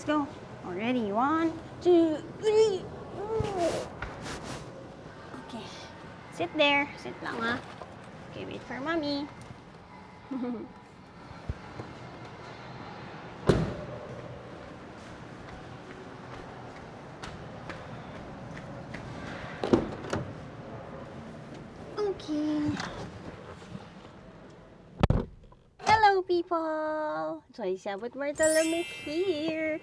let's go. Already, 1, 2, 3. Okay. Sit there. Sit lang, ha. Okay, wait for mommy. Okay. Hello, people! Joycia Bartolome here.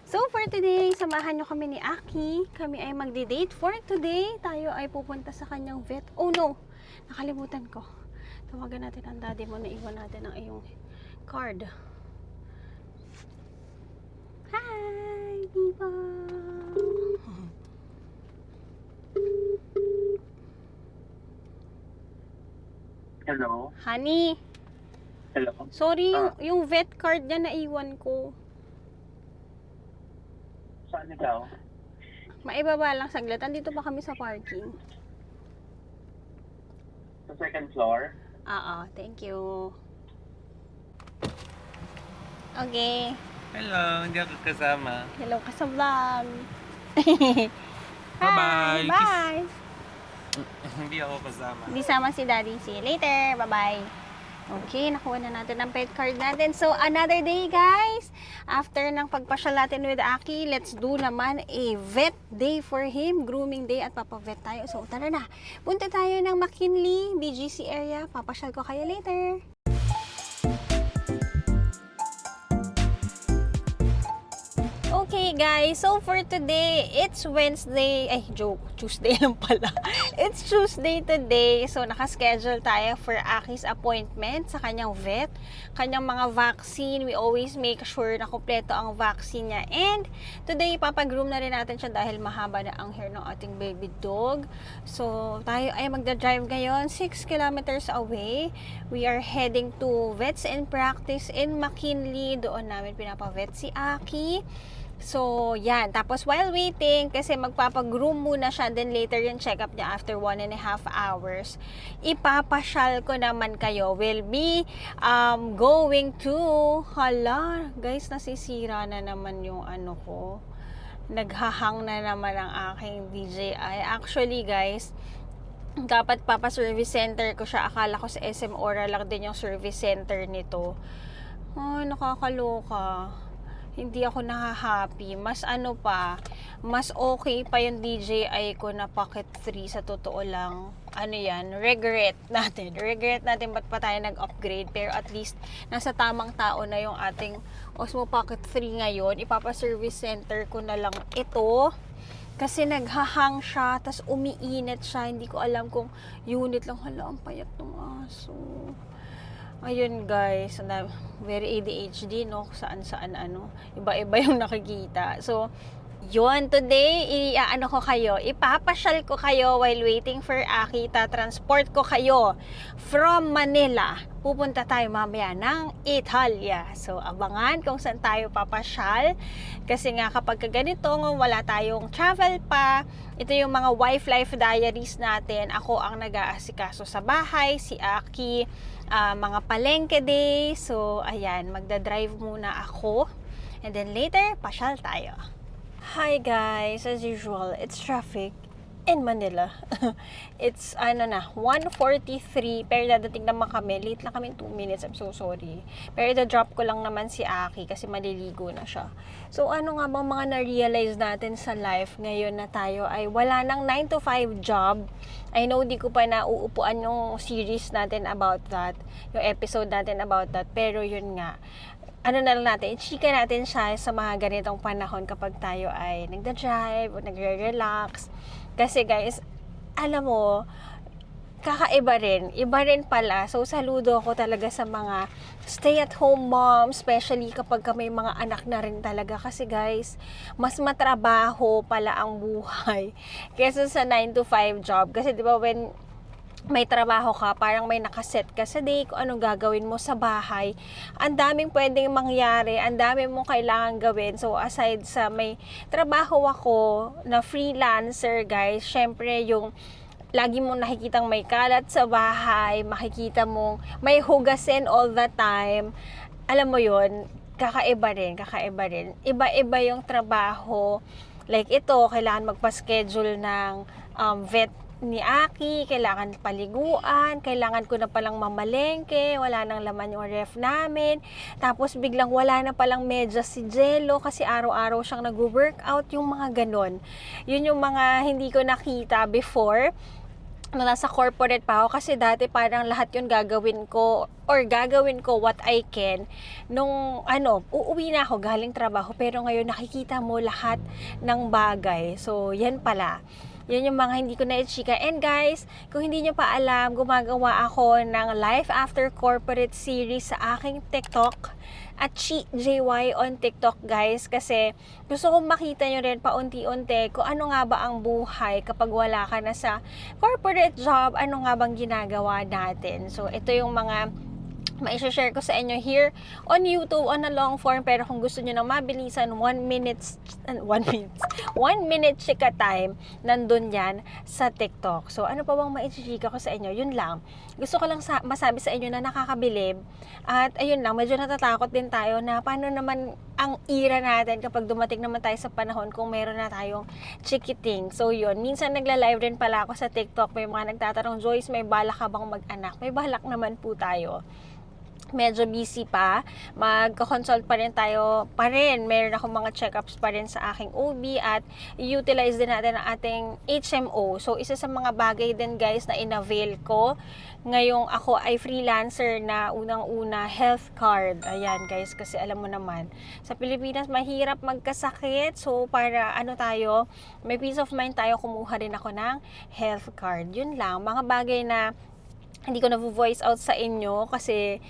So, for today, samahan nyo kami ni Aki. Kami ay magdi-date for today. Tayo ay pupunta sa kanyang vet. Oh no! Nakalimutan ko. Tawagan natin ang daddy mo na iwan natin ang iyong card. Hi, people! Hello? Honey, Hello? sorry, yung vet card niya naiwan ko. Saan ikaw? Maibaba lang saglit. Andito pa kami sa parking. Sa second floor? Oo, thank you. Okay. Hello, hindi ako kasama. Hello ka sa vlog. Bye-bye. Bye. Hindi ako kasama. Hindi sama si Daddy. See you later. Bye-bye. Okay, nakuha na natin ang pet card natin. So, another day, guys. After ng pagpasyal natin with Aki, let's do naman a vet day for him. Grooming day at papavet tayo. So, tara na. Punta tayo ng McKinley, BGC area. Papasyal ko kayo later. Okay guys, so for today, it's Wednesday, Tuesday lang pala. It's Tuesday today, so nakaschedule tayo for Aki's appointment sa kanyang vet, kanyang mga vaccine. We always make sure na kompleto ang vaccine niya. And today, papagroom na rin natin siya dahil mahaba na ang hair ng ating baby dog. So, tayo ay magdadrive ngayon, 6 kilometers away. We are heading to Vets in Practice in McKinley. Doon namin pinapavet si Aki. So, yan. Tapos, while waiting, kasi magpapagroom muna siya, then later yung check-up niya after 1.5 hours, ipapasyal ko naman kayo. We'll be going to, hala, guys, nasisira na naman yung ano ko. Naghahang na naman ang aking DJI. Actually, guys, dapat papa-service center ko siya. Akala ko sa SM Ora lang din yung service center nito. Ay, nakakaloka. Hindi ako nahahappy. Mas mas okay pa yung DJI ko na Pocket 3 sa totoo lang. Ano yan? Regret natin ba't pa tayo nag-upgrade. Pero at least, nasa tamang tao na yung ating Osmo Pocket 3 ngayon. Ipapa-service center ko na lang ito. Kasi naghahang siya, tas umiinit siya. Hindi ko alam kung unit lang. Hala, ang payat ng aso. Ayun guys, very ADHD, no? Saan ano, iba-iba yung nakikita. So, yun, today, ipapasyal ko kayo while waiting for Aki. Transport ko kayo from Manila. Pupunta tayo mamaya ng Italia. So, abangan kung saan tayo papasyal. Kasi nga kapag ganito, wala tayong travel pa. Ito yung mga wife life diaries natin. Ako ang nag-aasikaso sa bahay, si Aki, mga palengke day. So, ayan, magdadrive muna ako. And then later, pasyal tayo. Hi guys, as usual, it's traffic in Manila. It's 1:43, pero dadating naman kami. Late lang kami 2 minutes, I'm so sorry. Pero i-drop ko lang naman si Aki kasi maliligo na siya. So ano nga bang mga na-realize natin sa life ngayon na tayo ay wala nang 9 to 5 job. I know di ko pa nauupuan yung series natin about that, yung episode natin about that, pero yun nga. Ano na lang natin, chika natin siya sa mga ganitong panahon kapag tayo ay nagda-drive o nagre-relax. Kasi guys, alam mo, kakaiba rin. Iba rin pala. So, saludo ako talaga sa mga stay-at-home moms, especially kapag may mga anak na rin talaga. Kasi guys, mas matrabaho pala ang buhay kaysa sa 9 to 5 job. Kasi di ba when may trabaho ka, parang may nakaset ka sa day kung anong gagawin mo sa bahay. Ang daming pwedeng mangyari, ang daming mong kailangan gawin. So, aside sa may trabaho ako na freelancer, guys, syempre yung lagi mong nakikitang may kalat sa bahay, makikita mong may hugasin all the time. Alam mo yon, kakaiba rin. Iba-iba yung trabaho. Like ito, kailangan magpa-schedule ng vet ni Aki, kailangan paliguan, kailangan ko na palang mamalengke, wala nang laman yung ref namin. Tapos biglang wala na palang medyas si Jello kasi araw-araw siyang nag-workout, yung mga ganon. Yun yung mga hindi ko nakita before na nasa corporate pa ako kasi dati parang lahat yun gagawin ko what I can nung uuwi na ako galing trabaho, pero ngayon nakikita mo lahat ng bagay. So yan pala, yun yung mga hindi ko na-chika. And guys, kung hindi nyo pa alam, gumagawa ako ng Life After Corporate series sa aking TikTok at JY on TikTok, guys, kasi gusto kong makita nyo rin paunti-unti kung ano nga ba ang buhay kapag wala ka na sa corporate job, ano nga bang ginagawa natin. So ito yung mga ma-share ko sa inyo here on YouTube on a long form, pero kung gusto niyo nang mabilisan 1 minute chika time, nandun yan sa TikTok. So ano pa bang ma-chika ko sa inyo? Yun lang. Gusto ko lang masabi sa inyo na nakakabilib, at ayun lang, medyo natatakot din tayo na paano naman ang ira natin kapag dumating naman tayo sa panahon kung meron na tayong chikiting. So yun, minsan nagla-live rin pala ako sa TikTok, may mga nagtatanong, Joyce, may balak ka bang mag-anak? May balak naman po tayo. Medyo busy pa, magko-consult pa rin tayo meron akong mga check-ups pa rin sa aking OB, at utilize din natin ang ating HMO. So isa sa mga bagay din, guys, na inavail ko ngayong ako ay freelancer na unang-una, health card. Ayan, guys, kasi alam mo naman sa Pilipinas mahirap magkasakit, so para tayo, may peace of mind tayo, kumuha rin ako ng health card. Yun lang, mga bagay na hindi ko na-voice out sa inyo kasi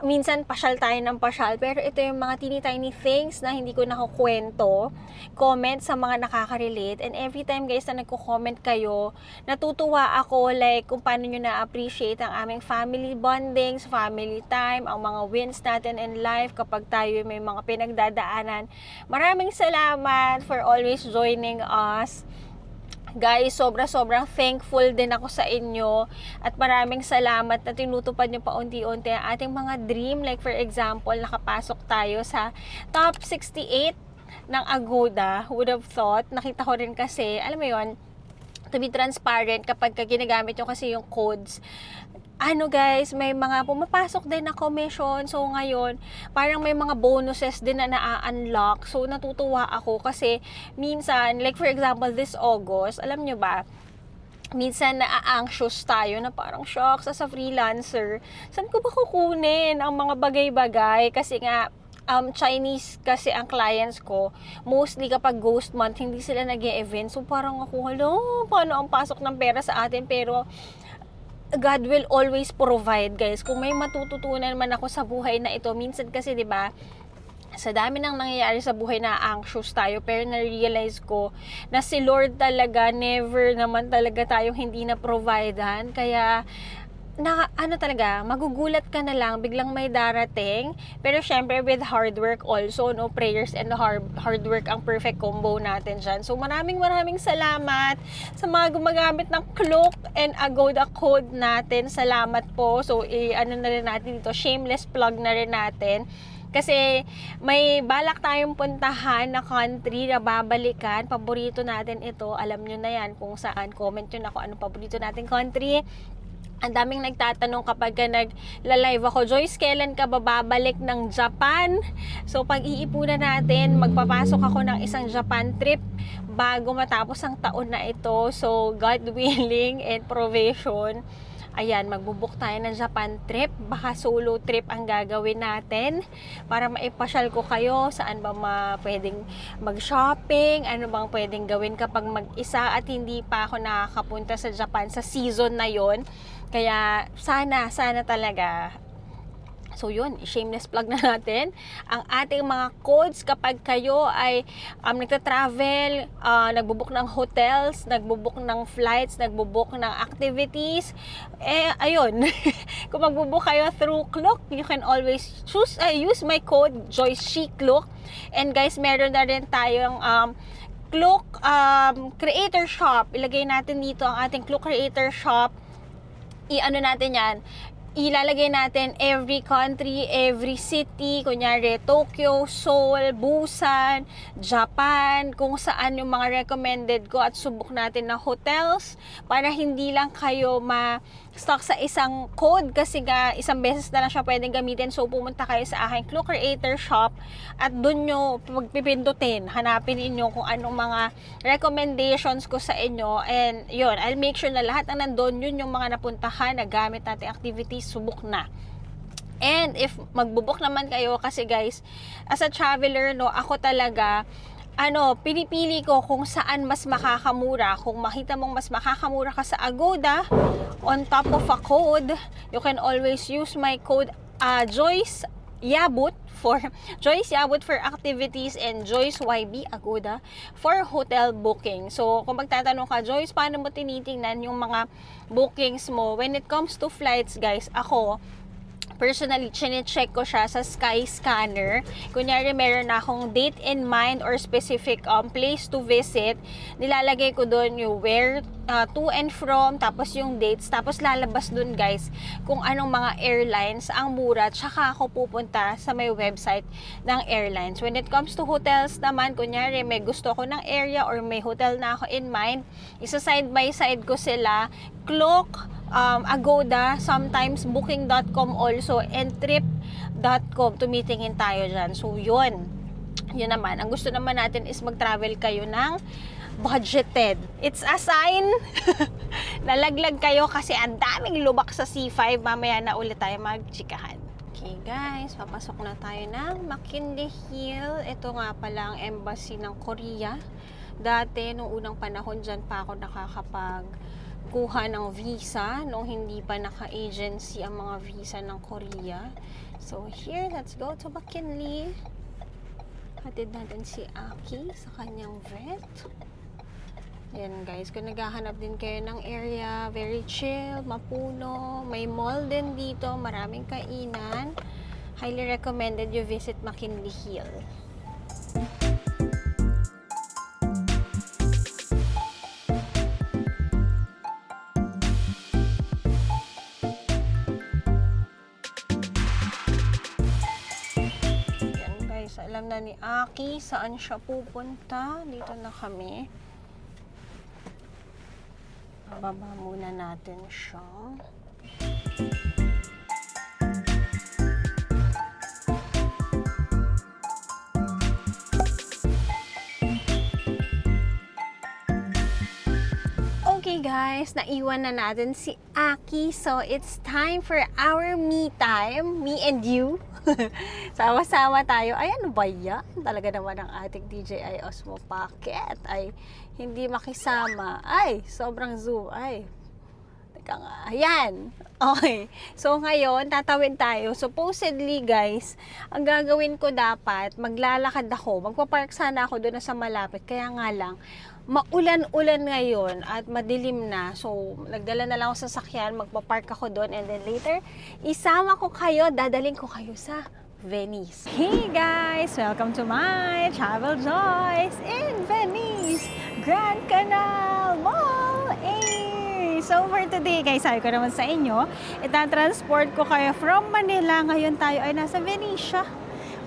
minsan pasyal tayo ng pasyal, pero ito yung mga teeny things na hindi ko nakukwento. Comment sa mga nakaka-relate, and every time, guys, na nagko-comment kayo, natutuwa ako, like kung paano nyo na-appreciate ang aming family bondings, family time, ang mga wins natin in life kapag tayo may mga pinagdadaanan. Maraming salamat for always joining us. Guys, sobrang thankful din ako sa inyo, at maraming salamat na tinutupad nyo paunti-unti ang ating mga dream. Like for example, nakapasok tayo sa top 68 ng Agoda. Would have thought, nakita ko rin kasi, alam mo yon, to be transparent, kapag ginagamit nyo kasi yung codes, guys, may mga pumapasok din na commission. So ngayon, parang may mga bonuses din na na-unlock. So natutuwa ako kasi minsan, like for example, this August, alam nyo ba, minsan na-anxious tayo na parang shocks as a freelancer. Saan ko ba kukunin ang mga bagay-bagay? Kasi nga, Chinese kasi ang clients ko, mostly kapag ghost month, hindi sila nag-e-event. So parang ako, paano ang pasok ng pera sa atin? Pero God will always provide, guys. Kung may matututunan man ako sa buhay na ito, minsan kasi 'di ba, sa dami nang nangyayari sa buhay na anxious tayo, pero na-realize ko na si Lord talaga, never naman talaga tayong hindi na-providean. Kaya talaga, magugulat ka na lang, biglang may darating. Pero syempre, with hard work also, prayers and hard work ang perfect combo natin dyan. So, maraming salamat sa mga gumagamit ng Klook and Agoda code natin. Salamat po. So, na rin natin dito, shameless plug na rin natin. Kasi may balak tayong puntahan na country na babalikan. Paborito natin ito. Alam nyo na yan kung saan. Comment nyo na kung anong paborito natin country. Ang daming nagtatanong kapag nag-live ako, Joyce, kailan ka babalik ng Japan? So, pag-iipunan natin, magpapasok ako ng isang Japan trip bago matapos ang taon na ito. So, God willing and provision, ayan, magbubook tayo ng Japan trip. Baka solo trip ang gagawin natin para maipasyal ko kayo. Saan ba pwedeng mag-shopping? Ano bang pwedeng gawin kapag mag-isa at hindi pa ako nakakapunta sa Japan sa season na yon. Kaya sana talaga. So yun, shameless plug na natin ang ating mga codes kapag kayo ay nagta-travel, nagbubook ng hotels, nagbubook ng flights, nagbubook ng activities. Ayun, kung magbubook kayo through Klook, you can always use my code JoyceClook. And guys, meron na rin tayong Klook Creator Shop. Ilagay natin dito ang ating Klook Creator Shop. Natin yan, ilalagay natin every country, every city, kunyari Tokyo, Seoul, Busan, Japan, kung saan yung mga recommended ko at subok natin na hotels para hindi lang kayo ma-stuck sa isang code kasi nga isang beses na lang siya pwedeng gamitin. So pumunta kayo sa aking Clue Creator shop at dun nyo pagpipindutin, hanapin niyo kung anong mga recommendations ko sa inyo, and yun, I'll make sure na lahat na nandun, yun yung mga napuntahan na gamit natin activities, subok na. And if magbubuk naman kayo, kasi guys, as a traveler, no, ako talaga, pinipili ko kung saan mas makakamura. Kung makita mong mas makakamura ka sa Agoda, on top of a code, you can always use my code Joyce Yabut for activities and Joyce YB Agoda for hotel booking. So, kung magtatanong ka, Joyce, paano mo tinitingnan yung mga bookings mo? When it comes to flights, guys, ako, personally, chine-check ko siya sa Skyscanner. Kunyari, meron na akong date in mind or specific place to visit. Nilalagay ko doon yung where to and from, tapos yung dates, tapos lalabas doon, guys, kung anong mga airlines ang mura, tsaka ako pupunta sa may website ng airlines. When it comes to hotels naman, kunyari, may gusto ko ng area or may hotel na ako in mind, isa side by side ko sila, Klook, Agoda, sometimes booking.com also, and trip.com, tumitingin tayo dyan. So yun naman, ang gusto naman natin is mag-travel kayo ng budgeted. It's a sign nalaglag kayo kasi ang daming lubak sa C5. Mamaya na ulit tayo magchikahan. Okay guys, papasok na tayo ng McKinley Hill. Ito nga pala ang embassy ng Korea. Dati, nung unang panahon, dyan pa ako kuha ng visa nung hindi pa naka-agency ang mga visa ng Korea. So here, let's go to McKinley. Hatid natin si Aki sa kanyang vet. Ayan guys, kung naghahanap din kayo ng area, very chill, mapuno, may mall din dito, maraming kainan, highly recommended you visit McKinley Hill. Alam na ni Aki saan siya pupunta. Dito na kami. Baba muna natin siya. Okay guys, naiwan na natin si Aki. So, it's time for our me time. Me and you. Sama-sama tayo. Ay, ano ba yan? Talaga naman ang ating DJI Osmo Pocket ay hindi makisama. Ay, sobrang zoom. Ay, teka nga. Ayan. Okay. So, ngayon, tatawid tayo. Supposedly, guys, ang gagawin ko dapat, maglalakad ako. Magpapark sana ako doon sa malapit. Kaya nga lang, maulan-ulan ngayon at madilim na. So, nagdala na lang ako sa sakyan, magpapark ako doon, and then later, isama ko kayo, dadaling ko kayo sa Venice. Hey guys! Welcome to my Travel Joys in Venice! Grand Canal Mall! Hey! So, for today, guys, sabi ko naman sa inyo, itatransport ko kayo from Manila. Ngayon tayo ay nasa Venetia.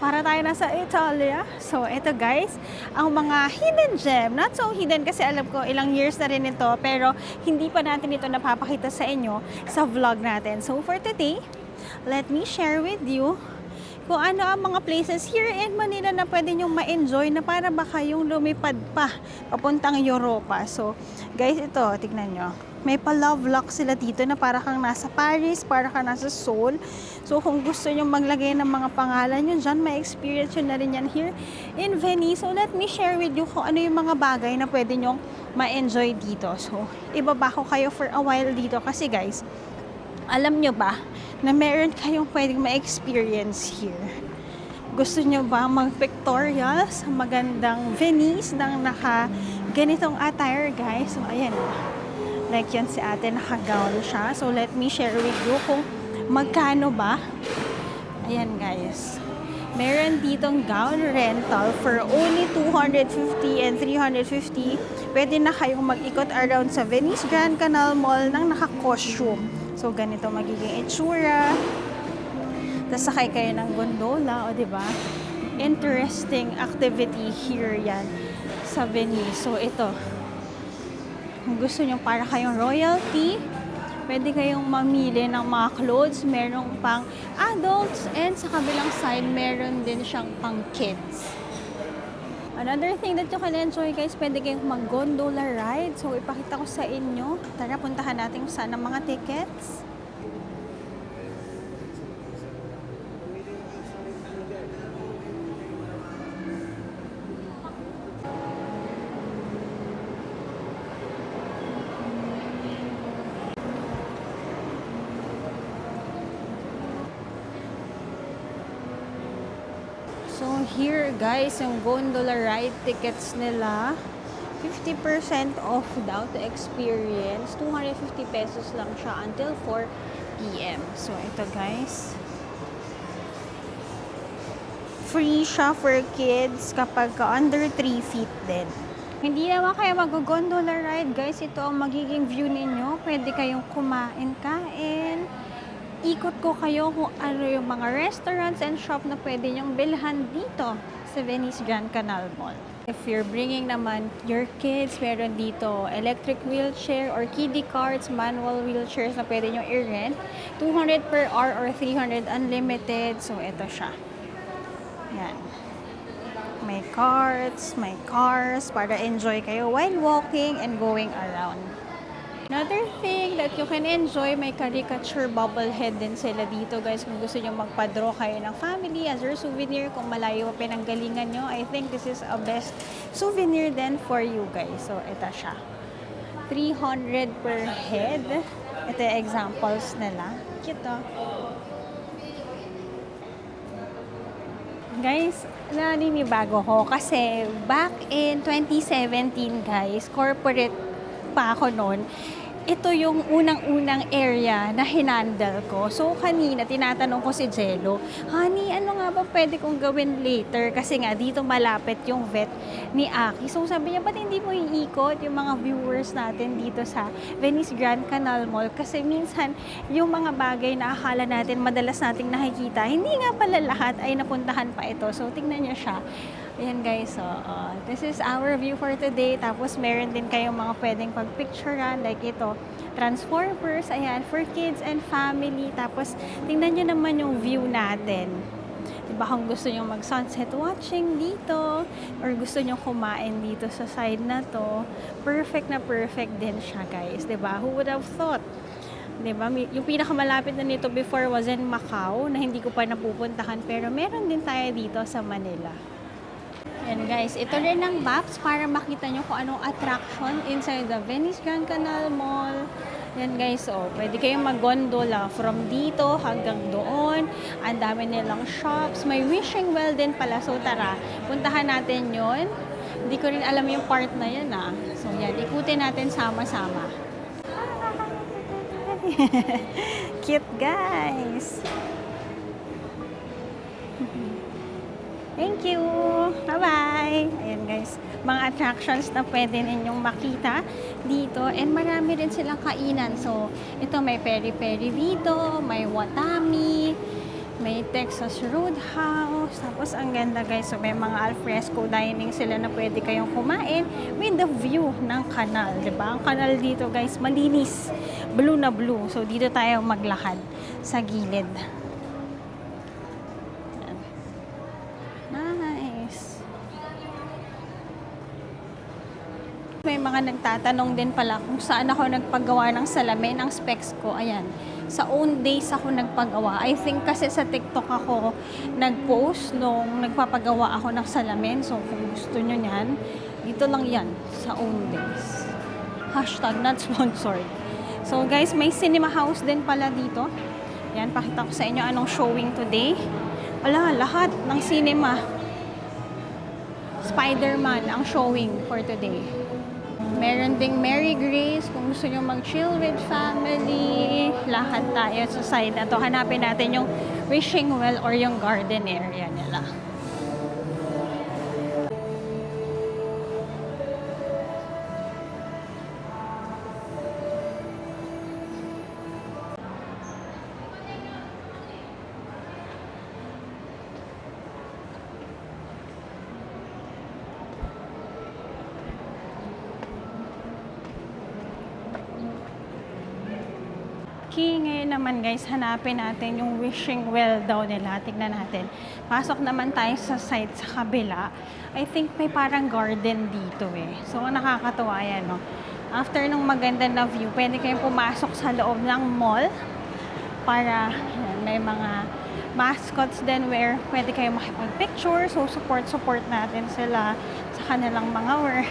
Para tayo nasa Italia. So, ito guys, ang mga hidden gem. Not so hidden kasi alam ko ilang years na rin ito, pero hindi pa natin ito napapakita sa inyo sa vlog natin. So, for today, let me share with you kung ano ang mga places here in Manila na pwede nyong ma-enjoy na para ba kayong lumipad pa papuntang Europa. So, guys, ito, tignan nyo. May pa-love lock sila dito na para kang nasa Paris, para kang nasa Seoul. So, kung gusto nyo maglagay ng mga pangalan nyo dyan, may experience nyo na rin yan here in Venice. So, let me share with you kung ano yung mga bagay na pwede nyong ma-enjoy dito. So, ibaba ko kayo for a while dito kasi guys, alam nyo ba na meron kayong pwedeng ma-experience here? Gusto nyo ba mag-pictorial sa magandang Venice ng ganitong attire, guys? So, ayan. Like yan si ate, naka-gown siya. So, let me share with you kung magkano ba. Ayan, guys. Meron ditong gown rental for only 250 and 350. Pwede na kayong mag-ikot around sa Venice Grand Canal Mall ng naka-costume. So, ganito magiging itsura. Tapos sakay kayo ng gondola, o diba? Interesting activity here yan sa Venice. So, ito. Kung gusto nyo para kayong royalty, pwede kayong mamili ng mga clothes. Merong pang adults and sa kabilang side, meron din siyang pang kids. Another thing that you can enjoy guys, pwede kayong mag-gondola ride. So, ipakita ko sa inyo. Tara, puntahan natin kung saan ang mga tickets. So here guys, yung gondola ride tickets nila, 50% off daw to experience. 250 pesos lang siya until 4 p.m. So ito guys. Free siya for kids kapag under 3 feet din. Hindi naman kayo mag-gondola ride guys. Ito ang magiging view ninyo. Pwede kayong kumain-kain. Ikot ko kayo kung ano yung mga restaurants and shop na pwede nyong bilhan dito sa Venice Grand Canal Mall. If you're bringing naman your kids, meron dito electric wheelchair or kiddie carts, manual wheelchairs na pwede nyong i-rent. 200 per hour or 300 unlimited. So, ito siya. Yan. May carts, may cars para enjoy kayo while walking and going around. Another thing that you can enjoy, may caricature bobblehead din sila dito guys. Kung gusto nyo magpa-draw kayo ng family as your souvenir, kung malayo pa pinanggalingan nyo, I think this is a best souvenir then for you guys. So, ito siya. 300 per head. Ito yung examples nila. Cute oh. Guys, naninibago ko kasi back in 2017 guys, corporate pa ako noon. Ito yung unang-unang area na hinandle ko. So, kanina, tinatanong ko si Jello, Honey, ano nga ba pwede kong gawin later? Kasi nga, dito malapit yung vet ni Aki. So, sabi niya, ba't hindi mo iikot yung mga viewers natin dito sa Venice Grand Canal Mall? Kasi minsan, yung mga bagay na akala natin, madalas nating nakikita, hindi nga pala lahat ay napuntahan pa ito. So, tingnan niyo siya. Ayan guys, so this is our view for today. Tapos meron din kayong mga pwedeng pagpicturean like ito, Transformers, ayan, for kids and family. Tapos tingnan nyo naman yung view natin. Diba kung gusto nyo mag-sunset watching dito or gusto nyo kumain dito sa side na to, perfect na perfect din siya guys. Diba? Who would have thought? Diba? Yung pinakamalapit na nito before was in Macau na hindi ko pa napupuntahan pero meron din tayo dito sa Manila. Yan guys, ito rin ang maps para makita nyo kung anong attraction inside the Venice Grand Canal Mall. Yan guys, so pwede kayong mag-gondola from dito hanggang doon. Ang dami nilang shops. May wishing well din pala. So tara, puntahan natin yon. Hindi ko rin alam yung part na yun ah. So yan, ikutin natin sama-sama. Cute guys! Thank you! Bye-bye! Ayan guys, mga attractions na pwede ninyong makita dito. And marami rin silang kainan. So, ito may peri-peri dito, may Watami, may Texas Roadhouse. Tapos, ang ganda guys. So, may mga alfresco dining sila na pwede kayong kumain with the view ng kanal. Diba? Ang kanal dito guys, malinis. Blue na blue. So, dito tayo maglakad sa gilid. May mga nagtatanong din pala kung saan ako nagpagawa ng salamin, ng specs ko. Ayan, sa own days ako nagpagawa. I think kasi sa TikTok ako nag-post nung nagpapagawa ako ng salamin. So, kung gusto nyo yan, dito lang yan, sa own days. Hashtag not sponsored. So, guys, may cinema house din pala dito. Yan, pakita ko sa inyo anong showing today. Wala, lahat ng cinema. Spider-Man ang showing for today. Meron ding Mary Grace, kung gusto nyo mag-chill with family, lahat tayo sa side na to. Hanapin natin yung wishing well or yung garden area nila. Okay, ngayon naman guys, hanapin natin yung wishing well daw nila. Tignan natin. Pasok naman tayo sa side sa kabila. I think may parang garden dito eh. So, nakakatuwa yan, no? After nung maganda na view, pwede kayong pumasok sa loob ng mall para yan, may mga mascots din where pwede kayong makipag-picture. So, support natin sila sa kanilang mga work.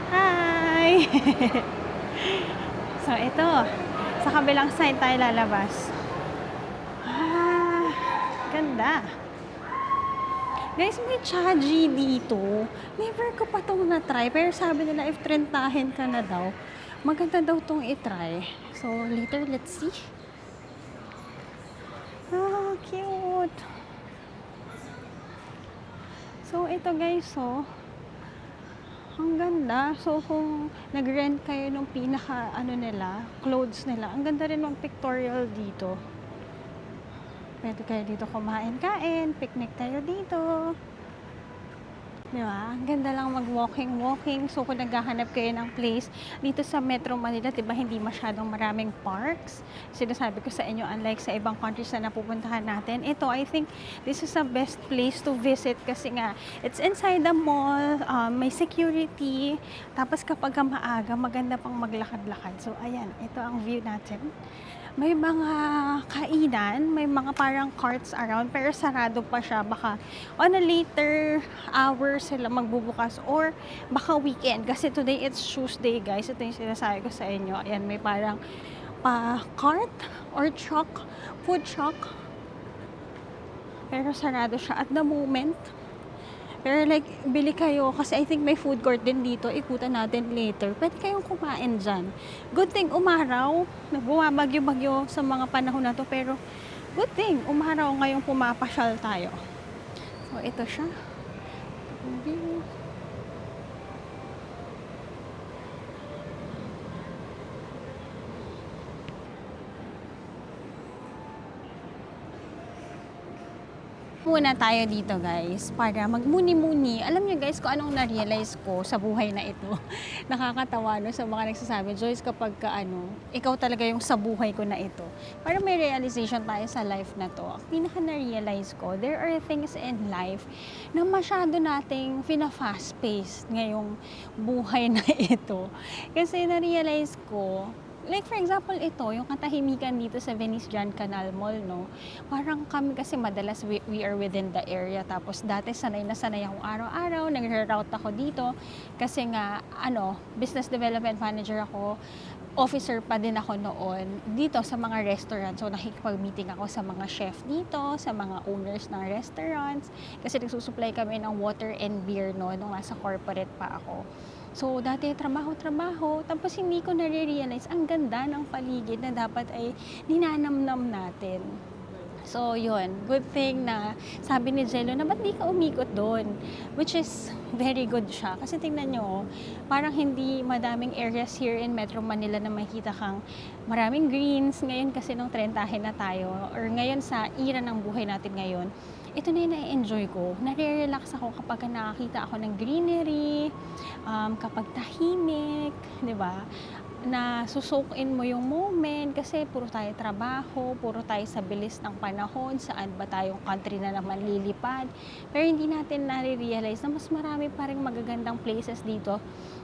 Hi! So, ito. Sa kabilang side tayo lalabas. Ganda. Guys, may chaji dito. Never ko pa itong na-try. Pero sabi nila, if trentahin ka na daw, maganda daw itong i-try. So, later, let's see. Cute. So, ito guys, ang ganda. So, kung nag-rent kayo ng pinaka, clothes nila, ang ganda rin ng pictorial dito. Pwede kayo dito kumain-kain, picnic tayo dito. Di ba? Ang ganda lang mag-walking. So, kung naghahanap kayo ng place dito sa Metro Manila, di ba hindi masyadong maraming parks? Sinasabi ko sa inyo, unlike sa ibang countries na napupuntahan natin, ito, I think, this is the best place to visit kasi nga, it's inside the mall, may security, tapos kapag maaga, maganda pang maglakad-lakad. So, ayan, ito ang view natin. May mga kainan, may mga parang carts around, pero sarado pa siya. Baka on a later hour sila magbubukas or baka weekend. Kasi today it's Tuesday, guys. Ito yung sinasabi ko sa inyo. Ayan, may parang cart or truck, food truck. Pero sarado siya at the moment. Pero like, bili kayo kasi I think may food court din dito. Ikutan natin later. Pwede kayong kumain dyan. Good thing, umaraw. Nagbumabagyo-bagyo sa mga panahon na to. Pero good thing, umaraw ngayong pumapasyal tayo. So, ito siya. Muna tayo dito guys para magmuni-muni. Alam niyo guys kung anong na-realize ko sa buhay na ito. Nakakatawa no sa mga nagsasabi, Joyce, kapag ikaw talaga yung sa buhay ko na ito. Para may realization tayo sa life na to. Ang pinaka na-realize ko, there are things in life na masyado nating fina-fast pace ngayong buhay na ito. Kasi na-realize ko, like for example, ito, yung katahimikan dito sa Venice Grand Canal Mall, no? Parang kami kasi madalas we are within the area. Tapos dati sanay akong araw-araw, nagre-route ako dito. Kasi nga, business development manager ako, officer pa din ako noon dito sa mga restaurants. So nakikipag-meeting ako sa mga chef dito, sa mga owners ng restaurants. Kasi nagsusupply kami ng water and beer, no? Nung nasa corporate pa ako. So, dati trabaho, tapos hindi ko nare-realize ang ganda ng paligid na dapat ay ninanamnam natin. So, yun. Good thing na sabi ni Jello na ba't di ka umikot doon? Which is very good siya. Kasi tingnan nyo, parang hindi madaming areas here in Metro Manila na makikita kang maraming greens. Ngayon kasi nung trentahin na tayo, or ngayon sa era ng buhay natin ngayon, ito na yung na-enjoy ko. Nare-relax ako kapag nakakita ako ng greenery, kapag tahimik, di ba? Na susoak in mo yung moment kasi puro tayo trabaho, puro tayo sa bilis ng panahon, saan ba tayong country na naman lilipad. Pero hindi natin nare-realize na mas marami pa rin magagandang places dito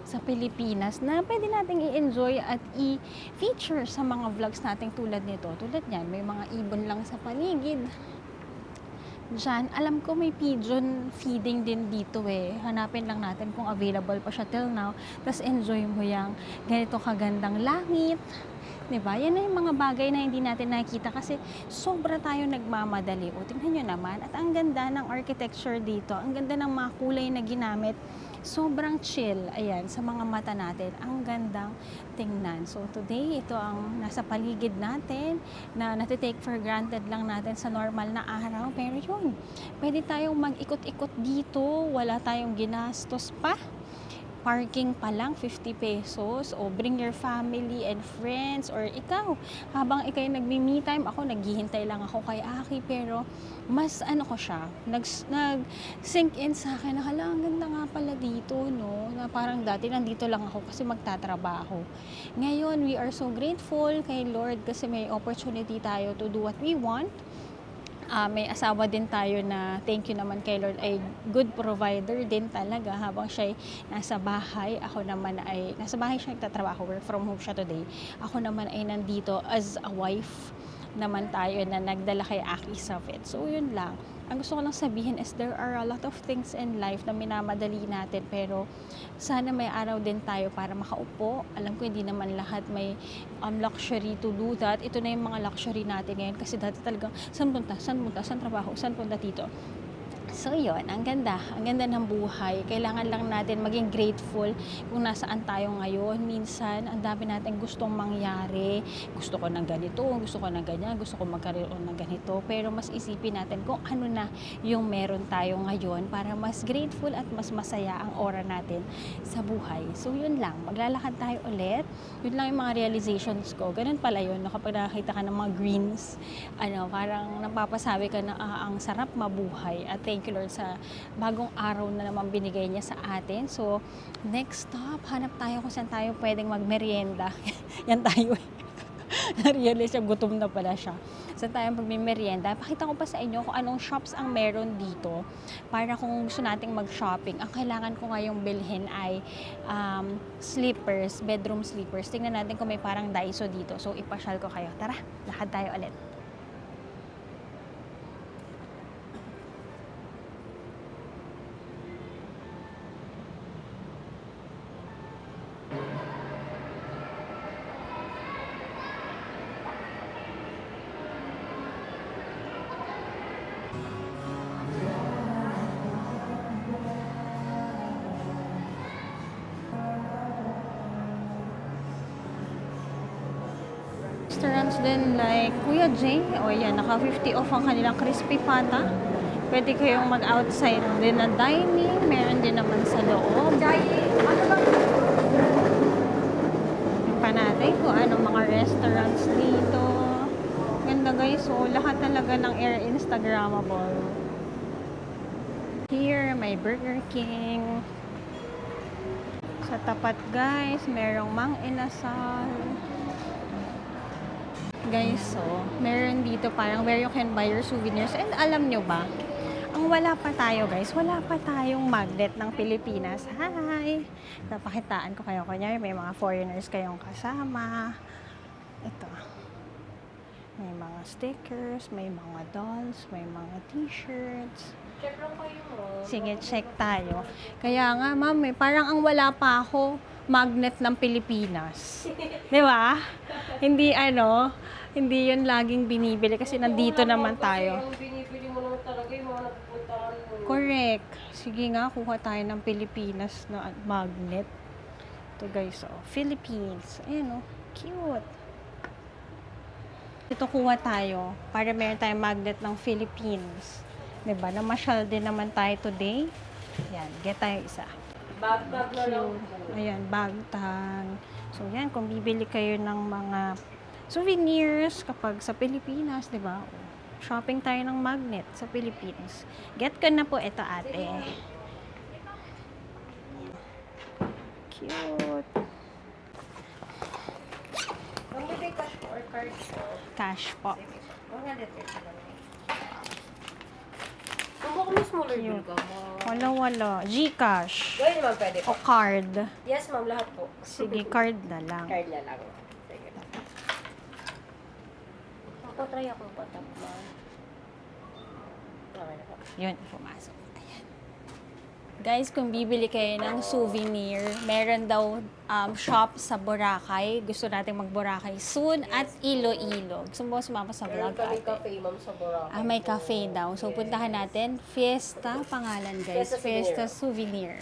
sa Pilipinas na pwede nating i-enjoy at i-feature sa mga vlogs natin tulad nito. Tulad niyan, may mga ibon lang sa paligid. Diyan, alam ko may pigeon feeding din dito eh. Hanapin lang natin kung available pa siya till now. Tapos enjoy mo yung ganito kagandang langit. Diba? Yan na yung mga bagay na hindi natin nakikita kasi sobra tayo nagmamadali. O, tingnan nyo naman. At ang ganda ng architecture dito. Ang ganda ng mga kulay na ginamit. Sobrang chill. Ayan, sa mga mata natin. Ang gandang tingnan. So, today, ito ang nasa paligid natin na natitake for granted lang natin sa normal na araw. Pero yun, pwede tayong mag-ikot-ikot dito. Wala tayong ginastos pa. parking pa lang 50 pesos. O bring your family and friends. Or ikaw, habang ikay nagmi-me time, ako naghihintay lang ako kay Aki. Pero mas ano ko siya, nag-sink in sa akin na hala, ang ganda nga pala dito, no? Na parang dati nandito lang ako kasi magtatrabaho. Ngayon, we are so grateful kay Lord kasi may opportunity tayo to do what we want. May asawa din tayo na thank you naman kay Lord ay good provider din talaga habang siya ay nasa bahay. Ako naman ay nasa bahay siya nagtatrabaho, work from home siya today. Ako naman ay nandito as a wife naman tayo na nagdala kay Aki sa vet. So yun lang. Ang gusto ko lang sabihin is there are a lot of things in life na minamadali natin pero sana may araw din tayo para makaupo. Alam ko hindi naman lahat may luxury to do that. Ito na yung mga luxury natin ngayon kasi dati talagang saan punta, saan trabaho, saan punta dito. So yun, ang ganda ng buhay. Kailangan lang natin maging grateful kung nasaan tayo ngayon. Minsan, ang dami natin gustong mangyari. Gusto ko ng ganito, gusto ko ng ganyan, gusto ko magkaroon ng ganito. Pero mas isipin natin kung ano na yung meron tayo ngayon para mas grateful at mas masaya ang oras natin sa buhay. So yun lang, maglalakad tayo ulit. Yun lang yung mga realizations ko. Ganun pala yun, no? Kapag nakakita ka ng mga greens, parang napapasabi ka na ang sarap mabuhay. At thank you Lord sa bagong araw na naman binigay niya sa atin. So, next stop, hanap tayo kung saan tayo pwedeng magmerienda. Yan tayo. Na-realize siya, gutom na pala siya. Saan tayo magmerienda? Pakita ko pa sa inyo kung anong shops ang meron dito para kung gusto nating mag-shopping. Ang kailangan ko ngayong bilhin ay slippers, bedroom slippers. Tingnan natin kung may parang Daiso dito. So, ipasyal ko kayo. Tara, lakad tayo ulit. Restaurants din like Kuya J. O yan, naka 50 off ang kanilang crispy pata. Pwede kayong mag-outside din na dining. Meron din naman sa loob. Yung pa natin kung anong mga restaurants dito. Ganda guys. So, lahat talaga ng air Instagrammable. Here, may Burger King. Sa tapat guys, merong Mang Inasal. Guys, so, meron dito parang where you can buy your souvenirs. And alam nyo ba, ang wala pa tayo guys, wala pa tayong magnet ng Pilipinas. Hi! Napakitaan ko kayo. Kunyari, may mga foreigners kayong kasama. Ito. May mga stickers, may mga dolls, may mga t-shirts. Check lang kayo mo. Sige, check tayo. Kaya nga, ma'am, parang ang wala pa ako magnet ng Pilipinas. Di ba? Hindi yun laging binibili kasi nandito naman tayo. Ang binibili mo naman talaga yung mga napupuntahan mo. Correct. Sige nga, kuha tayo ng Pilipinas na magnet. Ito guys, Philippines. Ayan cute. Ito kuha tayo para meron tayong magnet ng Philippines. Diba? Namasyal din naman tayo today. Yan, get tayo isa. Bag na lang. Ayan, bag tag. So yan, kung bibili kayo ng mga souvenirs kapag sa Pilipinas, di ba? Shopping tayo ng magnet sa Philippines. Get ko na po ito ate. Cute. Ang bigay cash or card po? Cash po. 130 lang. Kung baka may smaller bill ka mo. Wala. Gcash. Gawin naman pwede O po. card. Yes ma'am, lahat po. Sige, card na lang. Card na lang. Sige. Try akong patap ma'am. Okay na po. Yun, pumasok. Ayan. Guys, kung bibili kayo ng souvenir, meron daw shop sa Boracay. Gusto natin mag-Boracay soon at Iloilo. Gusto mo sumama sa Meron vlog kami ate? cafe ma'am sa Boracay. May cafe daw. So, puntahan natin. Fiesta, pangalan guys. Fiesta Fiesta Souvenir.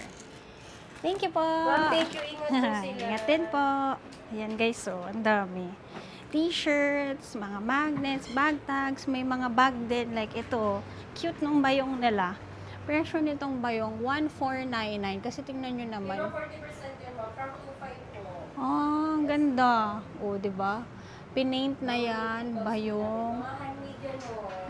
Thank you po. Ma'am, thank you. Ingat po sila. Ingatin po. Ayan guys, so, ang dami. T-shirts, mga magnets, bag tags, may mga bag din like ito. Cute nung bayong nila. Presyo nitong bayong 1,499 kasi tingnan nyo naman. 40% ganda. O, di ba? Pinaint na yan, bayong.